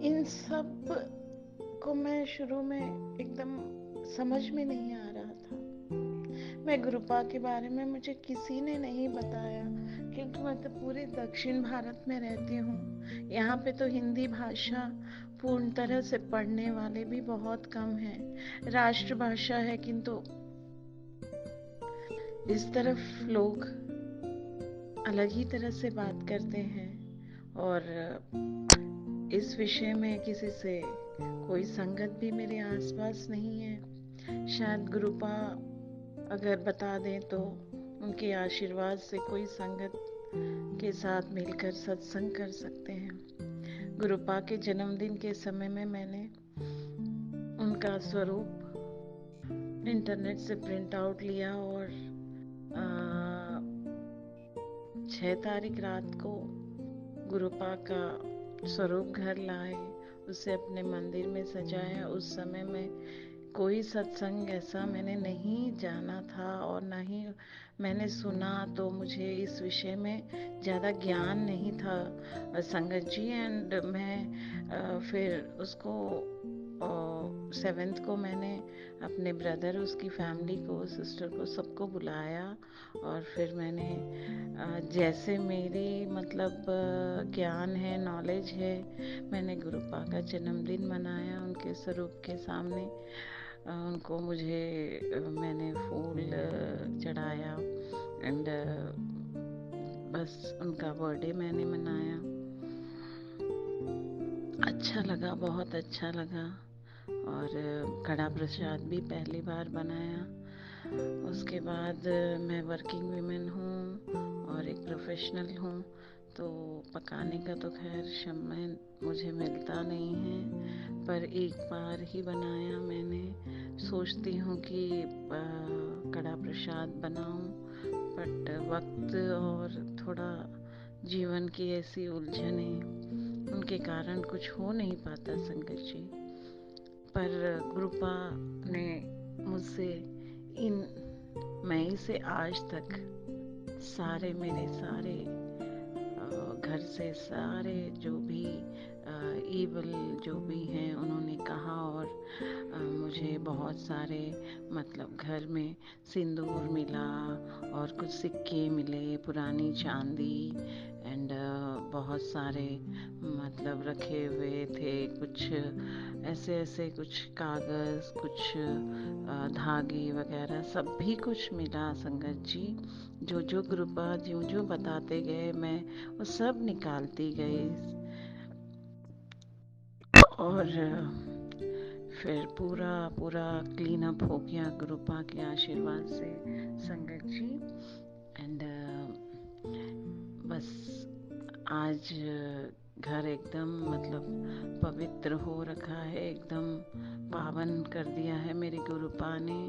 इन सब को मैं शुरू में एकदम समझ में नहीं आ रहा था। मैं गुरुपा के बारे में मुझे किसी ने नहीं बताया, क्योंकि मैं तो पूरे दक्षिण भारत में रहती हूँ। यहाँ पे तो हिंदी भाषा पूर्ण तरह से पढ़ने वाले भी बहुत कम हैं। राष्ट्रभाषा है, किंतु इस तरफ लोग अलग ही तरह से बात करते हैं और इस विषय में किसी से कोई संगत भी मेरे आसपास नहीं है। शायद गुरुपा अगर बता दें तो उनके आशीर्वाद से कोई संगत के साथ मिलकर सत्संग कर सकते हैं। गुरुपा के जन्मदिन के समय में मैंने उनका स्वरूप इंटरनेट से प्रिंट आउट लिया और 6 तारीख रात को गुरुपा का स्वरूप घर लाए, उसे अपने मंदिर में सजाया। उस समय में कोई सत्संग ऐसा मैंने नहीं जाना था और ना ही मैंने सुना, तो मुझे इस विषय में ज़्यादा ज्ञान नहीं था संगत जी। एंड मैं फिर उसको 7th को मैंने अपने ब्रदर, उसकी फैमिली को, सिस्टर को, सबको बुलाया और फिर मैंने जैसे मेरी मतलब ज्ञान है, नॉलेज है, मैंने गुरुपा का जन्मदिन मनाया उनके स्वरूप के सामने। उनको मैंने फूल चढ़ाया एंड बस उनका बर्थडे मैंने मनाया। अच्छा लगा, बहुत अच्छा लगा। और कड़ा प्रसाद भी पहली बार बनाया। उसके बाद मैं वर्किंग वीमेन हूँ और एक प्रोफेशनल हूँ, तो पकाने का तो खैर समय मुझे मिलता नहीं है, पर एक बार ही बनाया मैंने। सोचती हूँ कि कड़ा प्रसाद बनाऊँ, बट वक्त और थोड़ा जीवन की ऐसी उलझने, उनके कारण कुछ हो नहीं पाता संगत जी। पर गुरुपा ने मुझसे मई से आज तक मेरे सारे घर से सारे जो भी ईवल जो भी हैं उन्होंने कहा, और मुझे बहुत सारे मतलब घर में सिंदूर मिला और कुछ सिक्के मिले, पुरानी चांदी एंड बहुत सारे मतलब रखे हुए थे, कुछ ऐसे कुछ कागज़, कुछ धागे वगैरह सब भी कुछ मिला संगत जी। जो गुरुपा जो बताते गए मैं वो सब निकालती गई, और फिर पूरा क्लीन अप हो गया गुरुपा के आशीर्वाद से संगत जी। एंड बस आज घर एकदम मतलब पवित्र हो रखा है, एकदम पावन कर दिया है मेरे गुरुपा ने।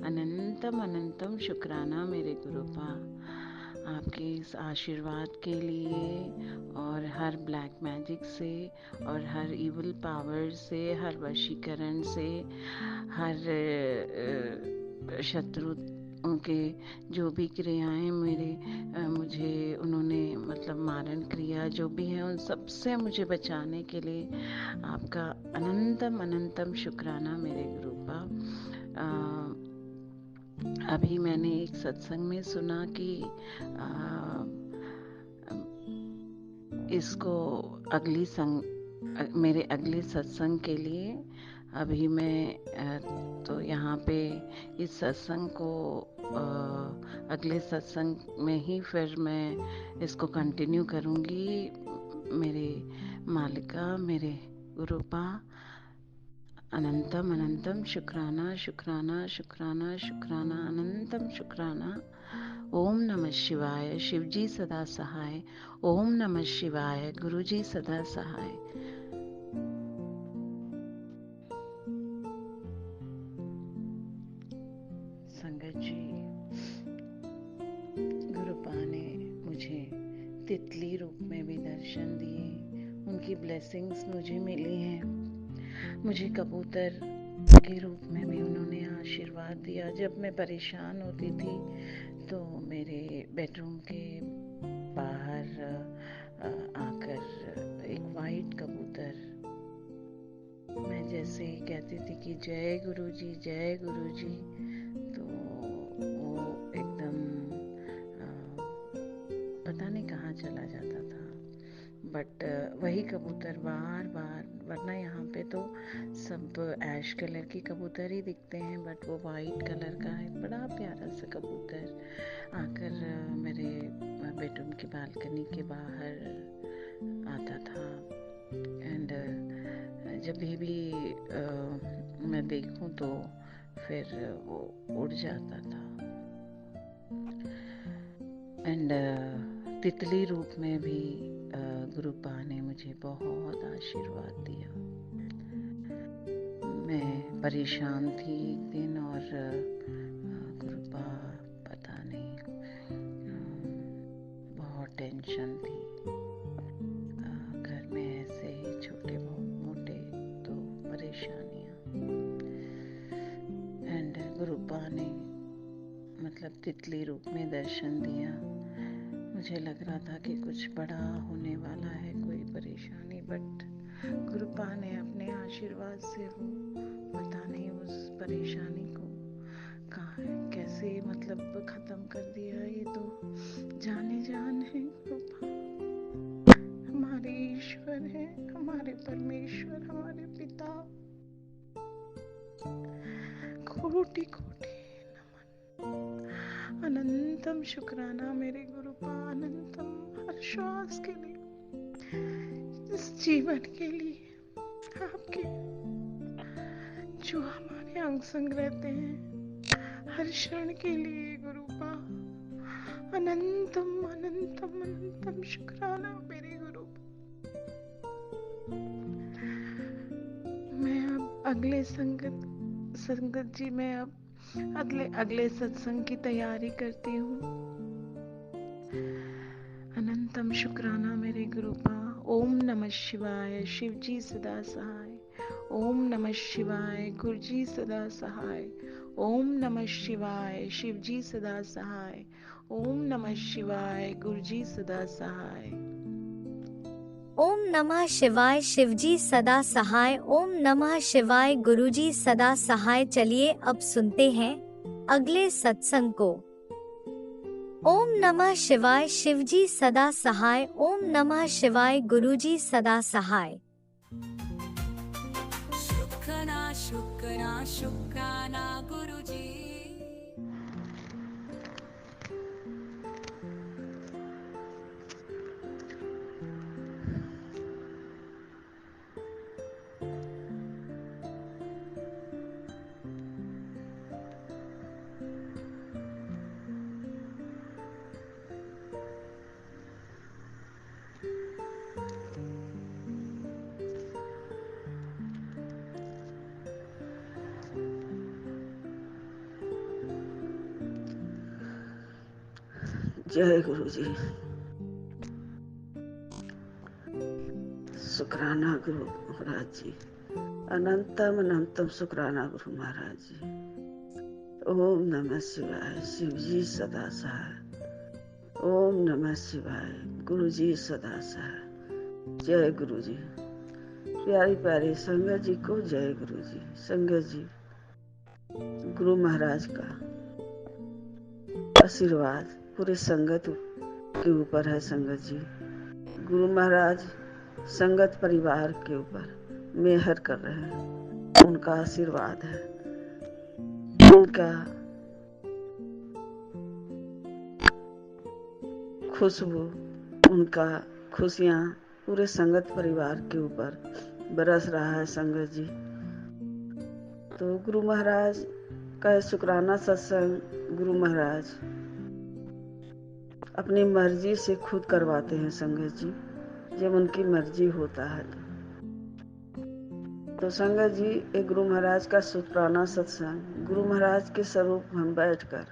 अनंतम शुक्राना मेरे गुरुपा, आपके इस आशीर्वाद के लिए, और हर ब्लैक मैजिक से और हर इविल पावर से, हर वशीकरण से, हर शत्रु उनके जो भी क्रियाएं मुझे उन्होंने मतलब मारण क्रिया जो भी है उन सब से मुझे बचाने के लिए आपका अनंतम शुक्राना मेरे गुरुपा। अभी मैंने एक सत्संग में सुना कि इसको मेरे अगले सत्संग के लिए अभी मैं तो यहाँ पे इस सत्संग को अगले सत्संग में ही फिर मैं इसको कंटिन्यू करूँगी। मेरे मालिका, मेरे गुरुपा, अनंतम शुक्राना अनंतम शुक्राना। ओम नमः शिवाय, शिवजी सदा सहाय। ओम नमः शिवाय, गुरुजी सदा सहाय। संगत जी, गुरुपा ने मुझे तितली रूप में भी दर्शन दिए, उनकी ब्लेसिंग्स मुझे मिली हैं। मुझे कबूतर के रूप में भी उन्होंने आशीर्वाद दिया। जब मैं परेशान होती थी तो मेरे बेडरूम के बाहर आकर एक वाइट कबूतर, मैं जैसे ही कहती थी कि जय गुरुजी, तो वो एकदम पता नहीं कहाँ चला जाता था। बट वही कबूतर बार, वरना यहाँ पे तो सब ऐश कलर की कबूतर ही दिखते हैं, बट वो वाइट कलर का है, बड़ा प्यारा सा कबूतर आकर मेरे बेडरूम की बालकनी के बाहर आता था। एंड जब भी मैं देखूं तो फिर वो उड़ जाता था। एंड तितली रूप में भी गुरुपा ने मुझे बहुत आशीर्वाद दिया। मैं परेशान थी एक दिन, और गुरुपा पता नहीं बहुत टेंशन थी। घर में ऐसे ही छोटे मोटे तो परेशानियाँ, एंड गुरुपा ने मतलब तितली रूप में दर्शन दिया। मुझे लग रहा था कि कुछ बड़ा होने वाला है, कोई परेशानी, बट गुरुपा ने अपने आशीर्वाद से वो पता नहीं उस परेशानी को कैसे मतलब खत्म कर दिया। ये तो जाने जान है गुरुपा, हमारे ईश्वर है, हमारे परमेश्वर, हमारे पिता। कोटि कोटि नमन। अनंतम शुक्राना मेरे गुरुपा, अनंतम हर श्वास के लिए, इस जीवन के लिए, आपके जो हमारे अंग संग रहते हैं हर क्षण के लिए गुरुपा। अनंतम अनंतम अनंतम शुक्राना मेरे गुरुपा। मैं अब अगले संगत जी, मैं अब अगले सत्संग की तैयारी करती हूँ। अनंतम शुक्राना मेरे गुरुपा। ओम नमः शिवाय, शिव जी सदा सहाय। ओम नमः शिवाय, गुरु जी सदा सहाय। ओम नमः शिवाय, शिव जी सदा सहाय। ओम नमः शिवाय, गुरु जी सदा सहाय। ओम नमः शिवाय, शिवजी सदा सहाय। ओम नमः शिवाय, गुरुजी सदा सहाय। चलिए अब सुनते हैं अगले सत्संग को। ओम नमः शिवाय, शिवजी सदा सहाय। ओम नमः शिवाय, गुरुजी सदा सहाय। शुक्राना शुक्राना शुक्राना गुरुजी। जय गुरु जी। शुक्राना गुरु महाराज जी। अनंतम अनंतम शुक्राना गुरु महाराज जी। ओम नमः शिवाय, शिव जी सदा सहाय। ओम नमः शिवाय, गुरु जी सदा सहाय। जय गुरु जी। प्यारी प्यारी संगत जी को जय गुरु जी। संगत जी, गुरु महाराज का आशीर्वाद पूरे संगत के ऊपर है। संगत जी, गुरु महाराज संगत परिवार के ऊपर मेहर कर रहे हैं। उनका आशीर्वाद है, उनका खुशबू, उनका खुशियाँ पूरे संगत परिवार के ऊपर बरस रहा है। संगत जी, तो गुरु महाराज का शुक्राना सत्संग गुरु महाराज अपनी मर्जी से खुद करवाते हैं। संगत जी, जब उनकी मर्जी होता है तो संगत जी, एक गुरु महाराज का शुक्राना सत्संग, गुरु महाराज के स्वरूप हम बैठकर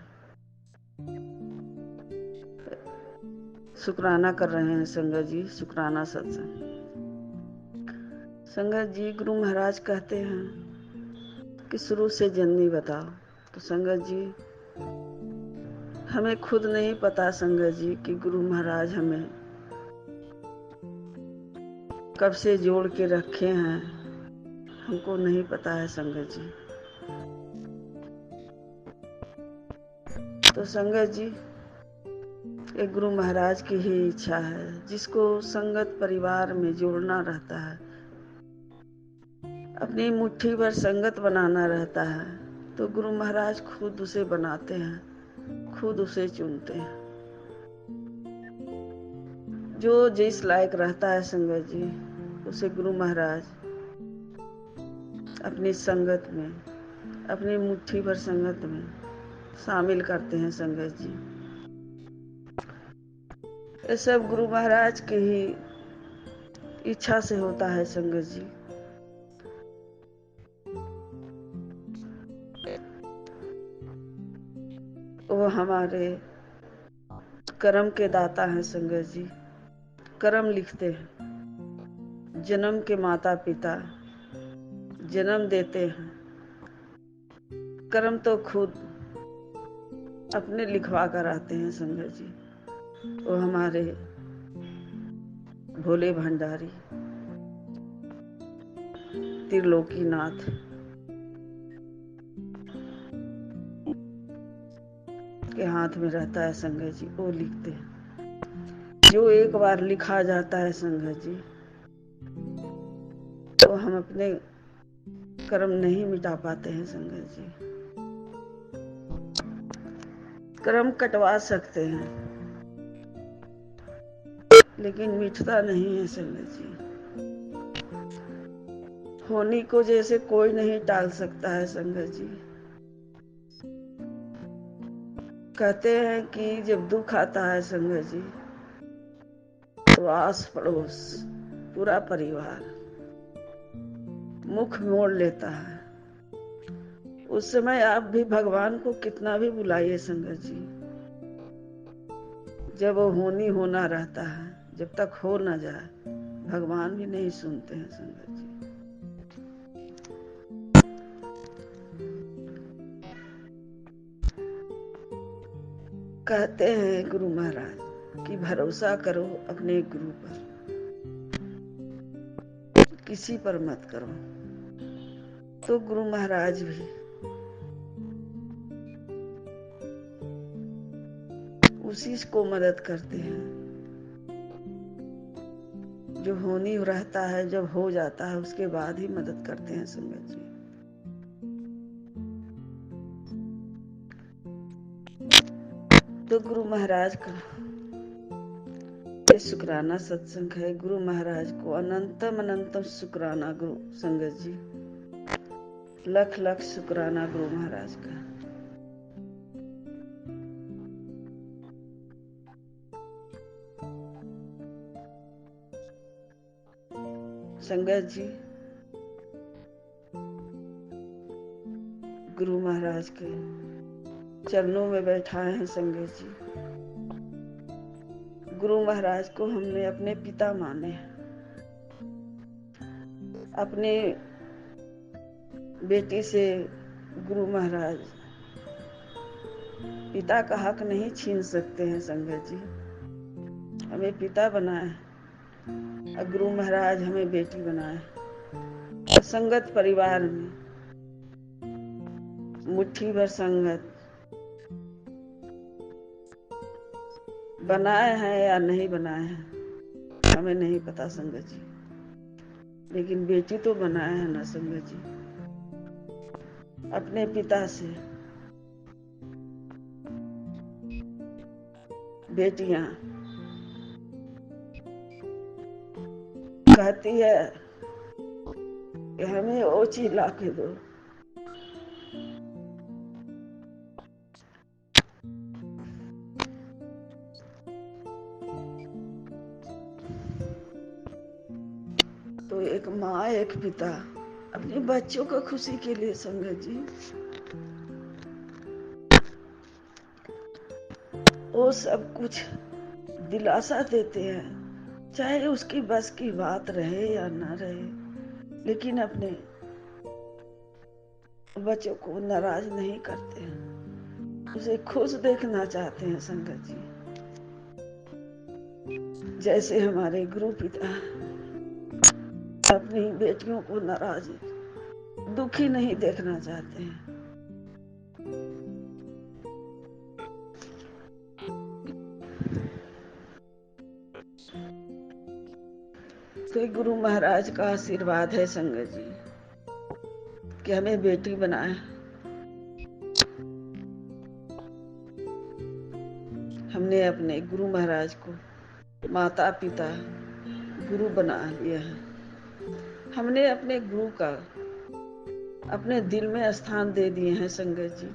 शुक्राना कर रहे हैं। संगत जी, शुक्राना सत्संग। संगत जी, गुरु महाराज कहते हैं कि शुरू से जननी बताओ। तो संगत जी, हमें खुद नहीं पता संगत जी कि गुरु महाराज हमें कब से जोड़ के रखे हैं, हमको नहीं पता है संगत जी। तो संगत जी, एक गुरु महाराज की ही इच्छा है, जिसको संगत परिवार में जोड़ना रहता है, अपनी मुट्ठी भर संगत बनाना रहता है, तो गुरु महाराज खुद उसे बनाते हैं, खुद उसे चुनते हैं। जो जिस लायक रहता है संगत जी, उसे गुरु महाराज अपनी संगत में, अपनी मुट्ठी भर संगत में शामिल करते हैं। संगत जी, ये सब गुरु महाराज की ही इच्छा से होता है। संगत जी, वो हमारे कर्म के दाता हैं। संगत जी, कर्म लिखते हैं, जन्म के माता पिता जन्म देते हैं, कर्म तो खुद अपने लिखवा कर आते हैं। संगत जी, वो हमारे भोले भंडारी त्रिलोकीनाथ के हाथ में रहता है। संगत जी, वो लिखते हैं। जो एक बार लिखा जाता है संगत जी, तो हम अपने कर्म नहीं मिटा पाते हैं। संगत जी, कर्म कटवा सकते हैं, लेकिन मिटता नहीं है संगत जी। होनी को जैसे कोई नहीं टाल सकता है संगत जी। कहते हैं कि जब दुख आता है संगत जी, तो आस पड़ोस पूरा परिवार मुख मोड़ लेता है। उस समय आप भी भगवान को कितना भी बुलाइए संगत जी, जब वो होनी होना रहता है, जब तक हो ना जाए भगवान भी नहीं सुनते हैं संगत जी। कहते हैं गुरु महाराज कि भरोसा करो अपने गुरु पर, किसी पर मत करो। तो गुरु महाराज भी उसी को मदद करते हैं जो होनी रहता है, जब हो जाता है उसके बाद ही मदद करते हैं संगत जी। तो गुरु महाराज का ये शुक्राना सत्संग है। गुरु महाराज को अनंतम अनंतम शुक्राना गुरु संगत जी, लख लख शुक्राना गुरु महाराज का। संगत जी, गुरु महाराज के चरणों में बैठाए हैं संगत जी। गुरु महाराज को हमने अपने पिता माने। अपने बेटी से गुरु महाराज पिता का हक नहीं छीन सकते हैं संगत जी। हमें पिता बनाए और गुरु महाराज हमें बेटी बनाए। संगत परिवार में मुट्ठी भर संगत बनाए हैं या नहीं बनाए हैं हमें नहीं पता संगत जी, लेकिन बेटी तो बनाए हैं ना संगत जी। अपने पिता से बेटियां कहती है कि हमें वो चीज ला के दो। तो एक माँ एक पिता अपने बच्चों को खुशी के लिए संगत जी वो सब कुछ दिलासा देते हैं, चाहे उसकी बस की बात रहे या ना रहे, लेकिन अपने बच्चों को नाराज नहीं करते हैं, उसे खुश देखना चाहते हैं संगत जी। जैसे हमारे गुरु पिता अपनी बेटियों को नाराज दुखी नहीं देखना चाहते हैं। तो गुरु महाराज का आशीर्वाद है संगत जी कि हमें बेटी बनाए। हमने अपने गुरु महाराज को माता पिता गुरु बना लिया है। हमने अपने गुरु का अपने दिल में स्थान दे दिए हैं संगत जी।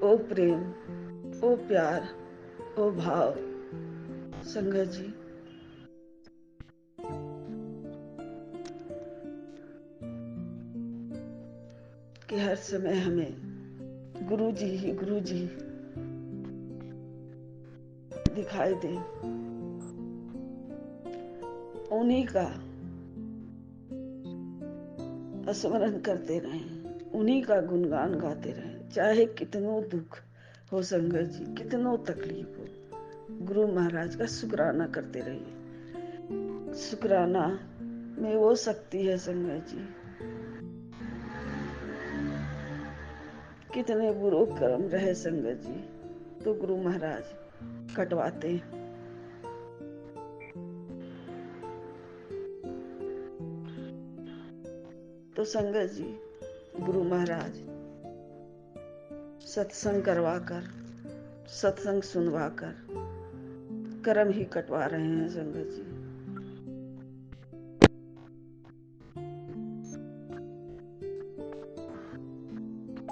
ओ प्रेम, ओ प्यार, ओ भाव संगत जी, कि हर समय हमें गुरु जी ही गुरु जी दिखाई दे। उन्हीं का स्मरण करते रहें, उन्हीं का गुणगान गाते रहें, चाहे कितनो दुख हो संगत जी, कितनो तकलीफ हो, गुरु महाराज का शुक्राना करते रहिए। शुक्राना में वो शक्ति है संगत जी। कितने बुरे कर्म रहे संगत जी, तो गुरु महाराज कटवाते हैं। तो संगत जी, गुरु महाराज सत्संग करवाकर, सत्संग सुनवाकर कर्म ही कटवा रहे हैं संगत जी।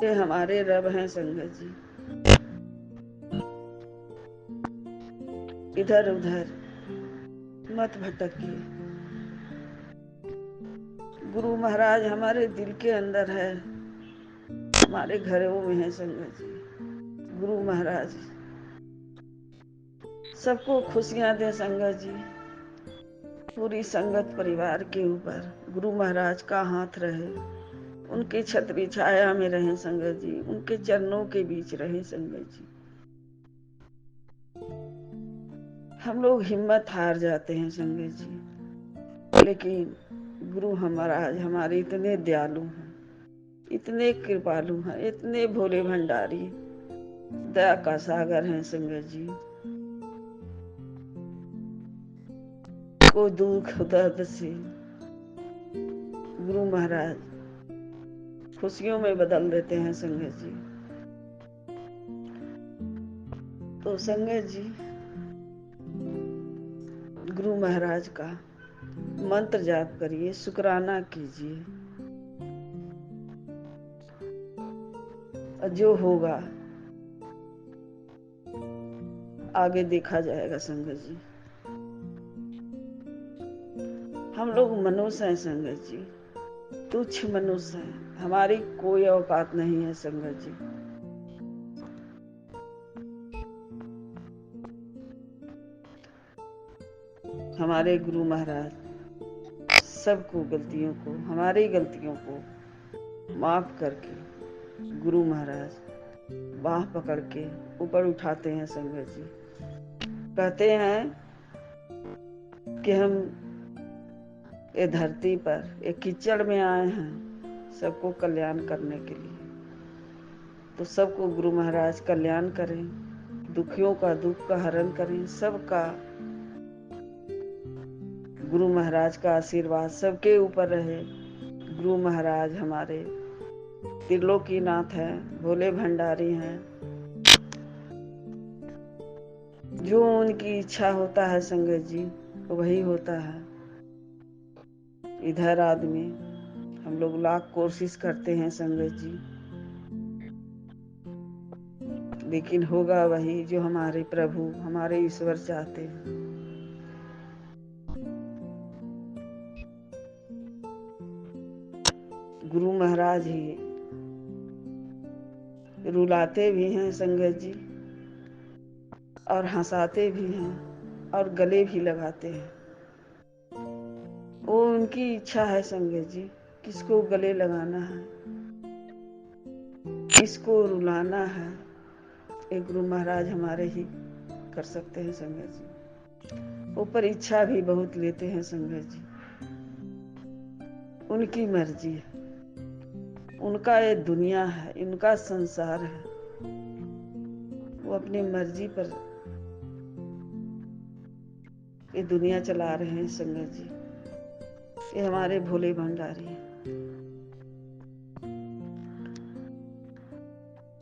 ये हमारे रब हैं संगत जी। इधर उधर मत भटकिए। गुरु महाराज हमारे दिल के अंदर है, हमारे घरों में है संगत जी। गुरु महाराज सबको खुशियां दे संगत जी। पूरी संगत परिवार के ऊपर गुरु महाराज का हाथ रहे, उनकी छतरी छाया में रहे संगत जी, उनके चरणों के बीच रहे संगत जी। हम लोग हिम्मत हार जाते हैं संगत जी, लेकिन गुरु महाराज हमारे इतने दयालु हैं, इतने कृपालु हैं, इतने भोले भंडारी, दया का सागर हैं संगत जी। कोई दुख दर्द से गुरु महाराज खुशियों में बदल देते हैं संगत जी। तो संगत जी, गुरु महाराज का मंत्र जाप करिए, शुक्राना कीजिए, और जो होगा आगे देखा जाएगा संगत जी। हम लोग मनुष्य हैं संगत जी, तुच्छ मनुष्य हैं, हमारी कोई औकात नहीं है संगत जी। हमारे गुरु महाराज सबको गलतियों को, हमारी गलतियों को माफ करके गुरु महाराज बाह पकड़ के ऊपर उठाते हैं संगत जी। कहते हैं कि हम ये धरती पर एक कीचड़ में आए हैं सबको कल्याण करने के लिए। तो सबको गुरु महाराज कल्याण करें, दुखियों का दुख का हरण करें, सबका गुरु महाराज का आशीर्वाद सबके ऊपर रहे। गुरु महाराज हमारे त्रिलोकीनाथ हैं, भोले भंडारी हैं। जो उनकी इच्छा होता है संगत जी वही होता है। इधर आदमी हम लोग लाख कोशिश करते हैं संगत जी, लेकिन होगा वही जो हमारे प्रभु, हमारे ईश्वर चाहते हैं। गुरु महाराज ही रुलाते भी हैं संगत जी, और हंसाते भी हैं, और गले भी लगाते हैं। वो उनकी इच्छा है संगत जी, किसको गले लगाना है, किसको रुलाना है, एक गुरु महाराज हमारे ही कर सकते हैं संगत जी। ऊपर इच्छा भी बहुत लेते हैं संगत जी, उनकी मर्जी है, उनका ये दुनिया है, इनका संसार है, वो अपनी मर्जी पर ये दुनिया चला रहे हैं संगत जी। ये हमारे भोले भंडारी हैं,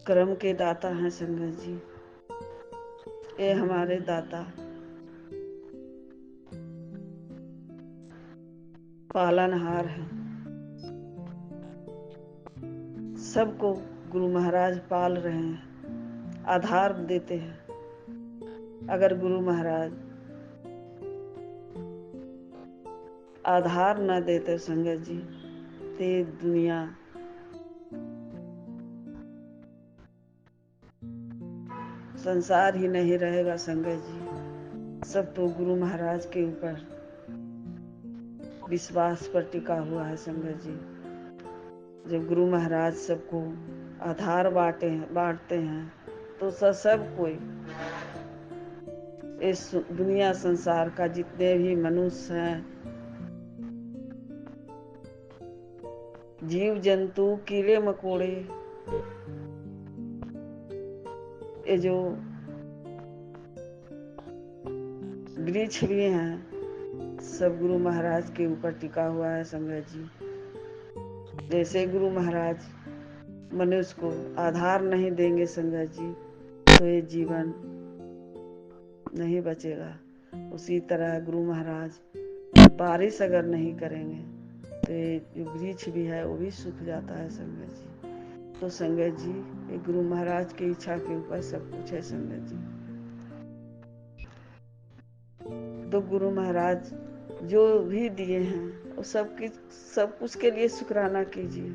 कर्म के दाता हैं संगत जी। ये हमारे दाता, पालनहार हैं। सबको गुरु महाराज पाल रहे हैं, आधार देते हैं। अगर गुरु महाराज आधार न देते संगत जी तो ये दुनिया संसार ही नहीं रहेगा संगत जी। सब तो गुरु महाराज के ऊपर विश्वास पर टिका हुआ है संगत जी। जब गुरु महाराज सबको आधार बांटते हैं तो सब कोई इस दुनिया संसार का जितने भी मनुष्य हैं, जीव जंतु, कीड़े मकोड़े, ये जो वृक्ष भी हैं, सब गुरु महाराज के ऊपर टिका हुआ है संगत जी। जैसे गुरु महाराज मनुष्य को आधार नहीं देंगे संगत जी, तो ये जीवन नहीं बचेगा। उसी तरह गुरु महाराज बारिश अगर नहीं करेंगे तो ये जो वृक्ष भी है वो भी सूख जाता है संगत जी। तो संगत जी, ये गुरु महाराज की इच्छा के ऊपर सब कुछ है संगत जी। तो गुरु महाराज जो भी दिए हैं वो सब कुछ के लिए शुक्राना कीजिए।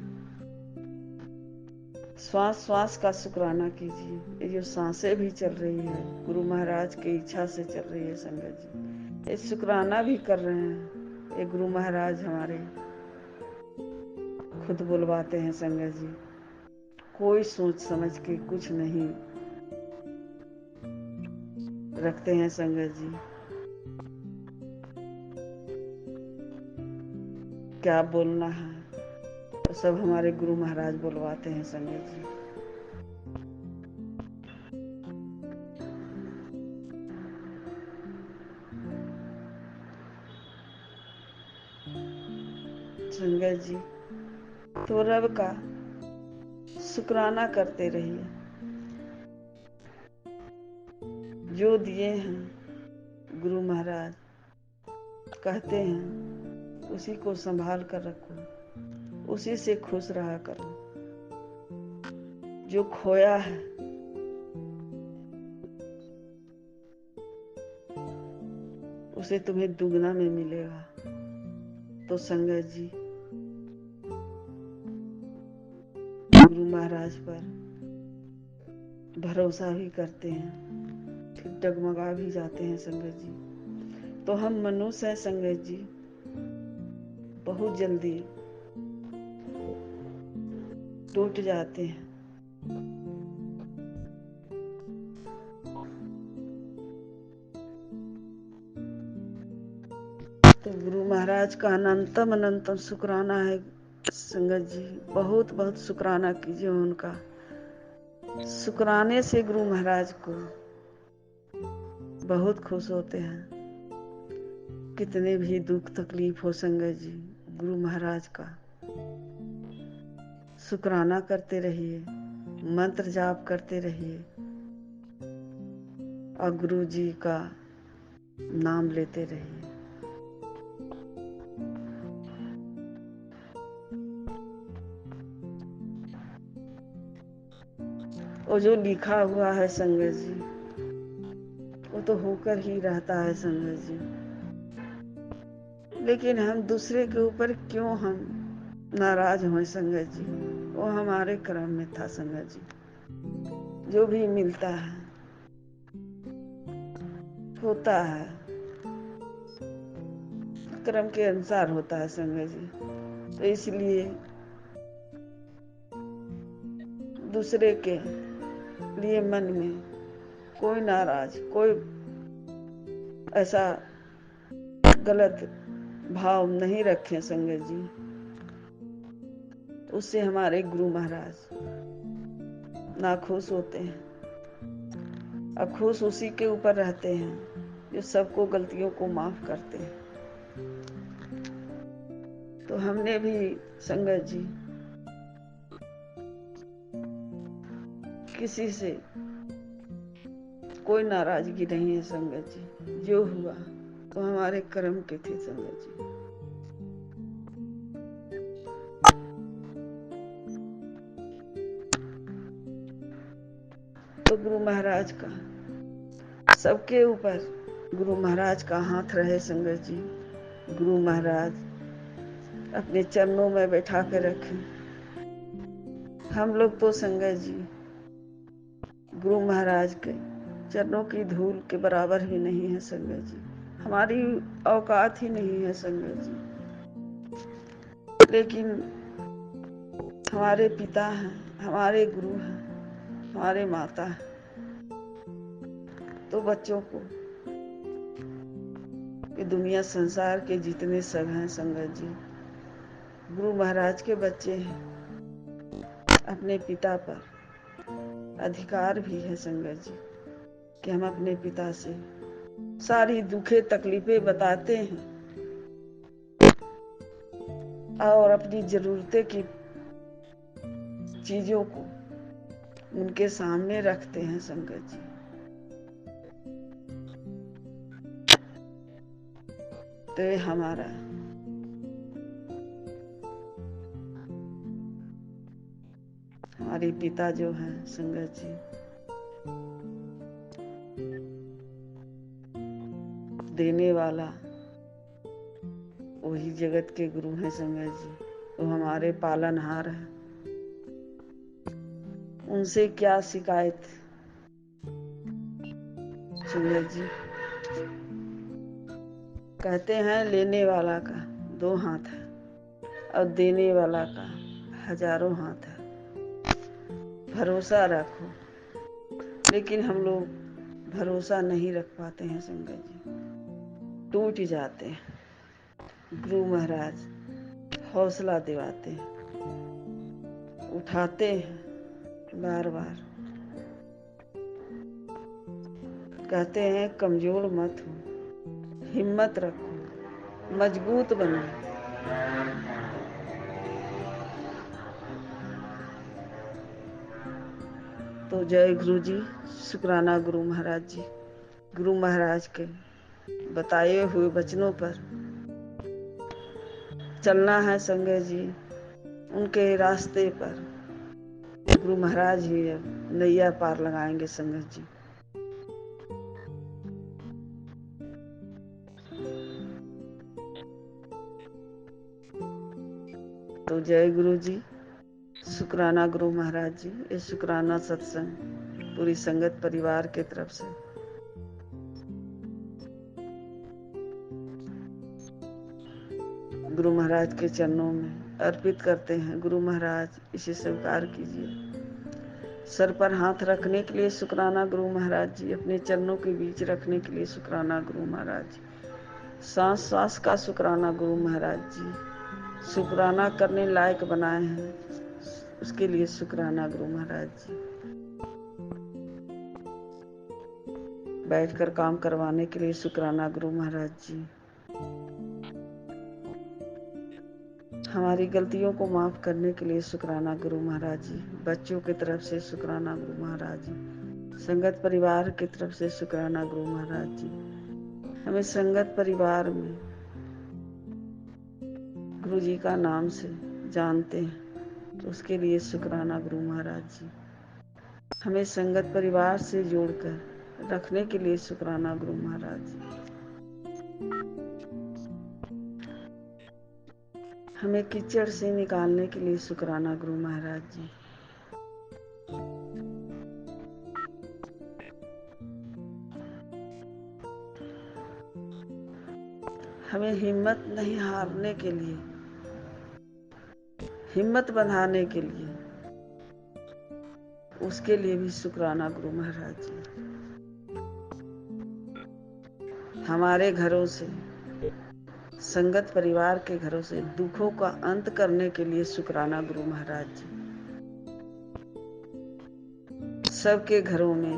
श्वास श्वास का शुक्राना कीजिए। ये जो सांसें भी चल रही है गुरु महाराज की इच्छा से चल रही है संगत जी। ये शुक्राना भी कर रहे हैं। ये गुरु महाराज हमारे खुद बुलवाते हैं संगत जी। कोई सोच समझ के कुछ नहीं रखते हैं संगत जी। क्या बोलना है तो सब हमारे गुरु महाराज बुलवाते हैं संगत जी। संगत जी, तो रब का शुक्राना करते रहिए। जो दिए हैं गुरु महाराज कहते हैं उसी को संभाल कर रखो, उसी से खुश रहा करो। जो खोया है उसे तुम्हें दुगना में मिलेगा। तो संगत जी, गुरु महाराज पर भरोसा भी करते हैं, फिर डगमगा भी जाते हैं संगत जी। तो हम मनुष्य हैं संगत जी, बहुत जल्दी टूट जाते हैं। तो गुरु महाराज का अनंतम अनंतम शुक्राना है संगत जी। बहुत बहुत शुक्राना कीजिए उनका। शुक्राने से गुरु महाराज को बहुत खुश होते हैं। कितने भी दुख तकलीफ हो संगत जी, गुरु महाराज का शुक्राना करते रहिए, मंत्र जाप करते रहिए और गुरु जी का नाम लेते रहिए। वो जो लिखा हुआ है संगत जी वो तो होकर ही रहता है संगत जी। लेकिन हम दूसरे के ऊपर क्यों हम नाराज हुए संगत जी? वो हमारे कर्म में था संगत जी। जो भी मिलता है होता है, कर्म के अनुसार होता है संगत जी। तो इसलिए दूसरे के लिए मन में कोई नाराज, कोई ऐसा गलत भाव नहीं रखें संगत जी। उससे हमारे गुरु महाराज नाखुश होते हैं। और खुश उसी के ऊपर रहते हैं जो सबको गलतियों को माफ करते हैं। तो हमने भी संगत जी किसी से कोई नाराजगी नहीं है संगत जी। जो हुआ तो हमारे कर्म के थे संगत जी। तो गुरु महाराज का सबके ऊपर गुरु महाराज का हाथ रहे संगत जी। गुरु महाराज अपने चरणों में बैठा कर रखें। हम लोग तो संगत जी गुरु महाराज के चरणों की धूल के बराबर ही नहीं है संगत जी। हमारी औकात ही नहीं है संगत जी। लेकिन हमारे पिता हैं, हमारे गुरु हैं, हमारे माता हैं। तो बच्चों को कि दुनिया संसार के जितने सब हैं संगत जी, गुरु महाराज के बच्चे हैं। अपने पिता पर अधिकार भी है संगत जी कि हम अपने पिता से सारी दुखे तकलीफें बताते हैं। और अपनी जरूरतें की चीजों को उनके सामने रखते हैं संगत जी। तो ये हमारे पिता जो हैं संगत जी, देने वाला वही जगत के गुरु हैं संगत जी। वो हमारे पालनहार हैं। उनसे क्या शिकायत संगत जी। कहते हैं लेने वाला का 2 हाथ है और देने वाला का 1000 हाथ है। भरोसा रखो, लेकिन हम लोग भरोसा नहीं रख पाते हैं संगत जी, टूट जाते हैं। गुरु महाराज हौसला दिलाते हैं, उठाते हैं बार बार, कहते हैं कमजोर मत हो, हिम्मत रखो, मजबूत बनो। तो जय गुरु जी, शुक्राना गुरु महाराज जी। गुरु महाराज के बताए हुए वचनों पर चलना है संगत जी, उनके रास्ते पर। गुरु महाराज ही अब नैया पार लगाएंगे संगत जी। तो जय गुरु जी, शुक्राना गुरु महाराज जी। ये शुक्राना सत्संग पूरी संगत परिवार के तरफ से गुरु महाराज के चरणों में अर्पित करते हैं। गुरु महाराज इसे स्वीकार कीजिए। सर पर हाथ रखने के लिए शुक्राना गुरु महाराज जी। अपने चरणों के बीच रखने के लिए शुक्राना गुरु महाराज जी। सांस सांस का शुक्राना गुरु महाराज जी। शुक्राना करने लायक बनाए हैं, उसके लिए शुक्राना गुरु महाराज जी। बैठकर काम करवाने के लिए शुक्राना गुरु महाराज जी। हमारी गलतियों को माफ करने के लिए शुक्राना गुरु महाराज जी। बच्चों की तरफ से शुक्राना गुरु महाराज जी। संगत परिवार की तरफ से शुक्राना गुरु महाराज जी। हमें संगत परिवार में गुरु जी का नाम से जानते हैं, तो उसके लिए शुक्राना गुरु महाराज जी। हमें संगत परिवार से जोड़कर रखने के लिए शुक्राना गुरु महाराज जी। हमें कीचड़ से निकालने के लिए शुक्राना गुरु महाराज जी। हमें हिम्मत नहीं हारने के लिए, हिम्मत बंधाने के लिए, उसके लिए भी शुक्राना गुरु महाराज जी। हमारे घरों से, संगत परिवार के घरों से दुखों का अंत करने के लिए शुक्राना गुरु महाराज जी। सबके घरों में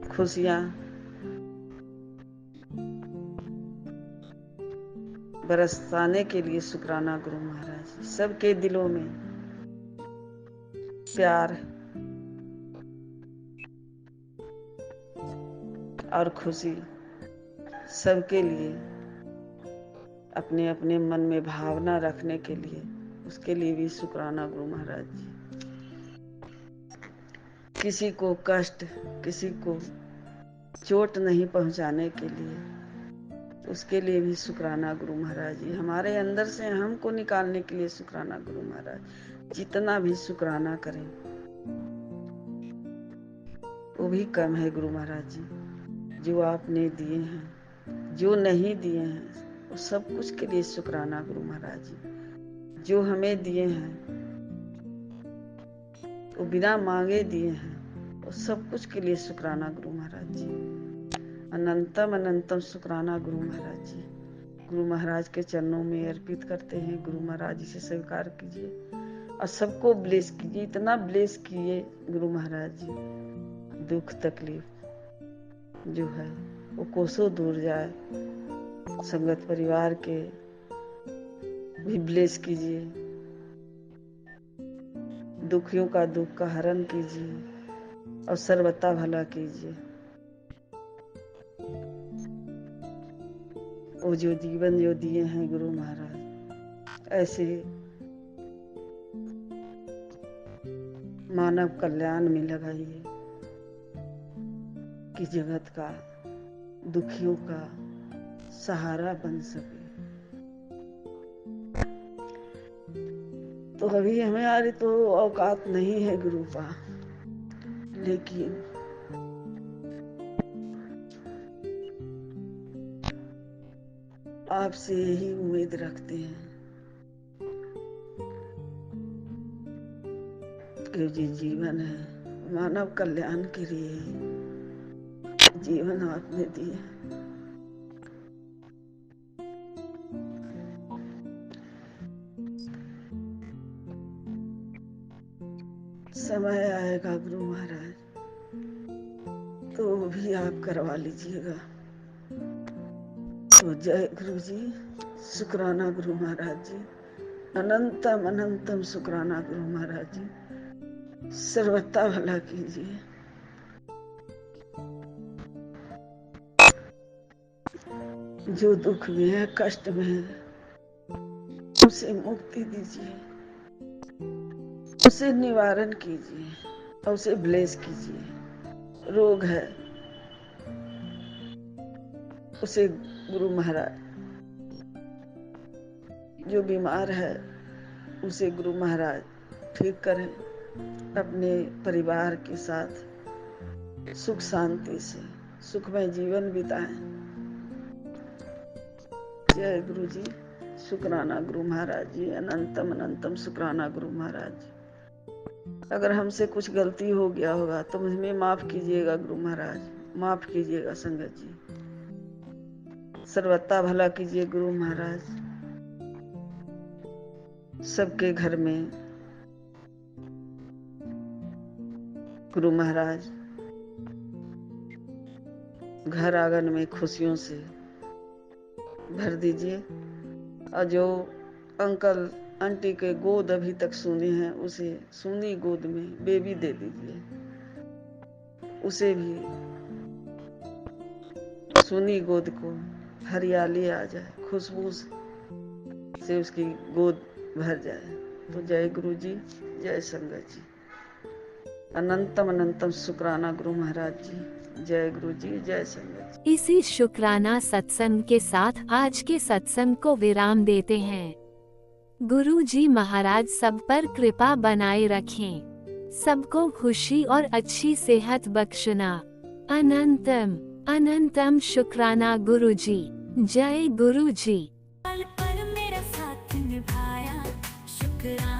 खुशियां बरसाने के लिए शुक्राना गुरु महाराज जी। सबके दिलों में प्यार और खुशी सबके लिए, अपने अपने मन में भावना रखने के लिए, उसके लिए भी शुक्राना गुरु महाराज जी। किसी को कष्ट, किसी को चोट नहीं पहुंचाने के लिए, उसके लिए भी शुक्राना गुरु महाराज जी। हमारे अंदर से हमको निकालने के लिए शुक्राना गुरु महाराज। जितना भी शुक्राना करें वो भी कम है गुरु महाराज जी। जो आपने दिए हैं, जो नहीं दिए हैं, वो सब कुछ के लिए शुक्राना गुरु महाराज जी। जो हमें दिए हैं, वो बिना मांगे दिए हैं, वो सब कुछ के लिए शुक्राना गुरु महाराज जी। अनंतम अनंतम शुक्राना गुरु महाराज जी। गुरु महाराज के चरणों में अर्पित करते हैं। गुरु महाराज जी से स्वीकार कीजिए और सबको ब्लेस कीजिए। इतना ब्लेस किए गुरु महाराज जी, दुख तकलीफ जो है वो कोसों दूर जाए। संगत परिवार के भी ब्लेस कीजिए, दुखियों का दुख का हरण कीजिए और सर्वथा भला कीजिए। वो जो जीवन जो दिए हैं गुरु महाराज, ऐसे मानव कल्याण में लगाइए कि जगत का दुखियों का सहारा बन सके। तो अभी हमारी तो औकात नहीं है गुरु का, लेकिन आपसे यही उम्मीद रखते हैं कि जो जीवन है मानव कल्याण के लिए जीवन आपने दिया। समय आएगा गुरु महाराज तो वो भी आप करवा लीजिएगा। तो जय गुरु जी, शुक्राना गुरु महाराज जी, अनंतम अनंतम शुक्राना गुरु महाराज जी, सर्वथा भला कीजिए। जो दुख में है, कष्ट में है, उसे मुक्ति दीजिए, उसे निवारण कीजिए और उसे ब्लेस कीजिए। रोग है उसे गुरु महाराज, जो बीमार है उसे गुरु महाराज ठीक करें, अपने परिवार के साथ सुख शांति से सुखमय जीवन बिताएं। जय गुरु जी, शुक्राना गुरु महाराज जी, अनंतम अनंतम शुक्राना गुरु महाराज जी। अगर हमसे कुछ गलती हो गया होगा तो मुझे माफ कीजिएगा गुरु महाराज, माफ कीजिएगा संगत जी, सर्वथा भला कीजिए गुरु महाराज। सबके घर में गुरु महाराज घर आंगन में खुशियों से भर दीजिए, और जो अंकल आंटी के गोद अभी तक सूने हैं उसे सूनी गोद में बेबी दे दीजिए, उसे भी सूनी गोद को हरियाली आ जाए, खुशबू से उसकी गोद भर जाए। तो जय गुरु जी, जय संगत जी, अनंतम अनंतम शुक्राना गुरु महाराज जी। जय गुरु जी, जय संगत जी। इसी शुक्राना सत्संग के साथ आज के सत्संग को विराम देते हैं। गुरु जी महाराज सब पर कृपा बनाए रखें, सबको खुशी और अच्छी सेहत बख्शना। अनंतम अनंतम शुक्राना गुरु जी। जय गुरु जी। पल पर मेरा साथ निभाया, शुक्राना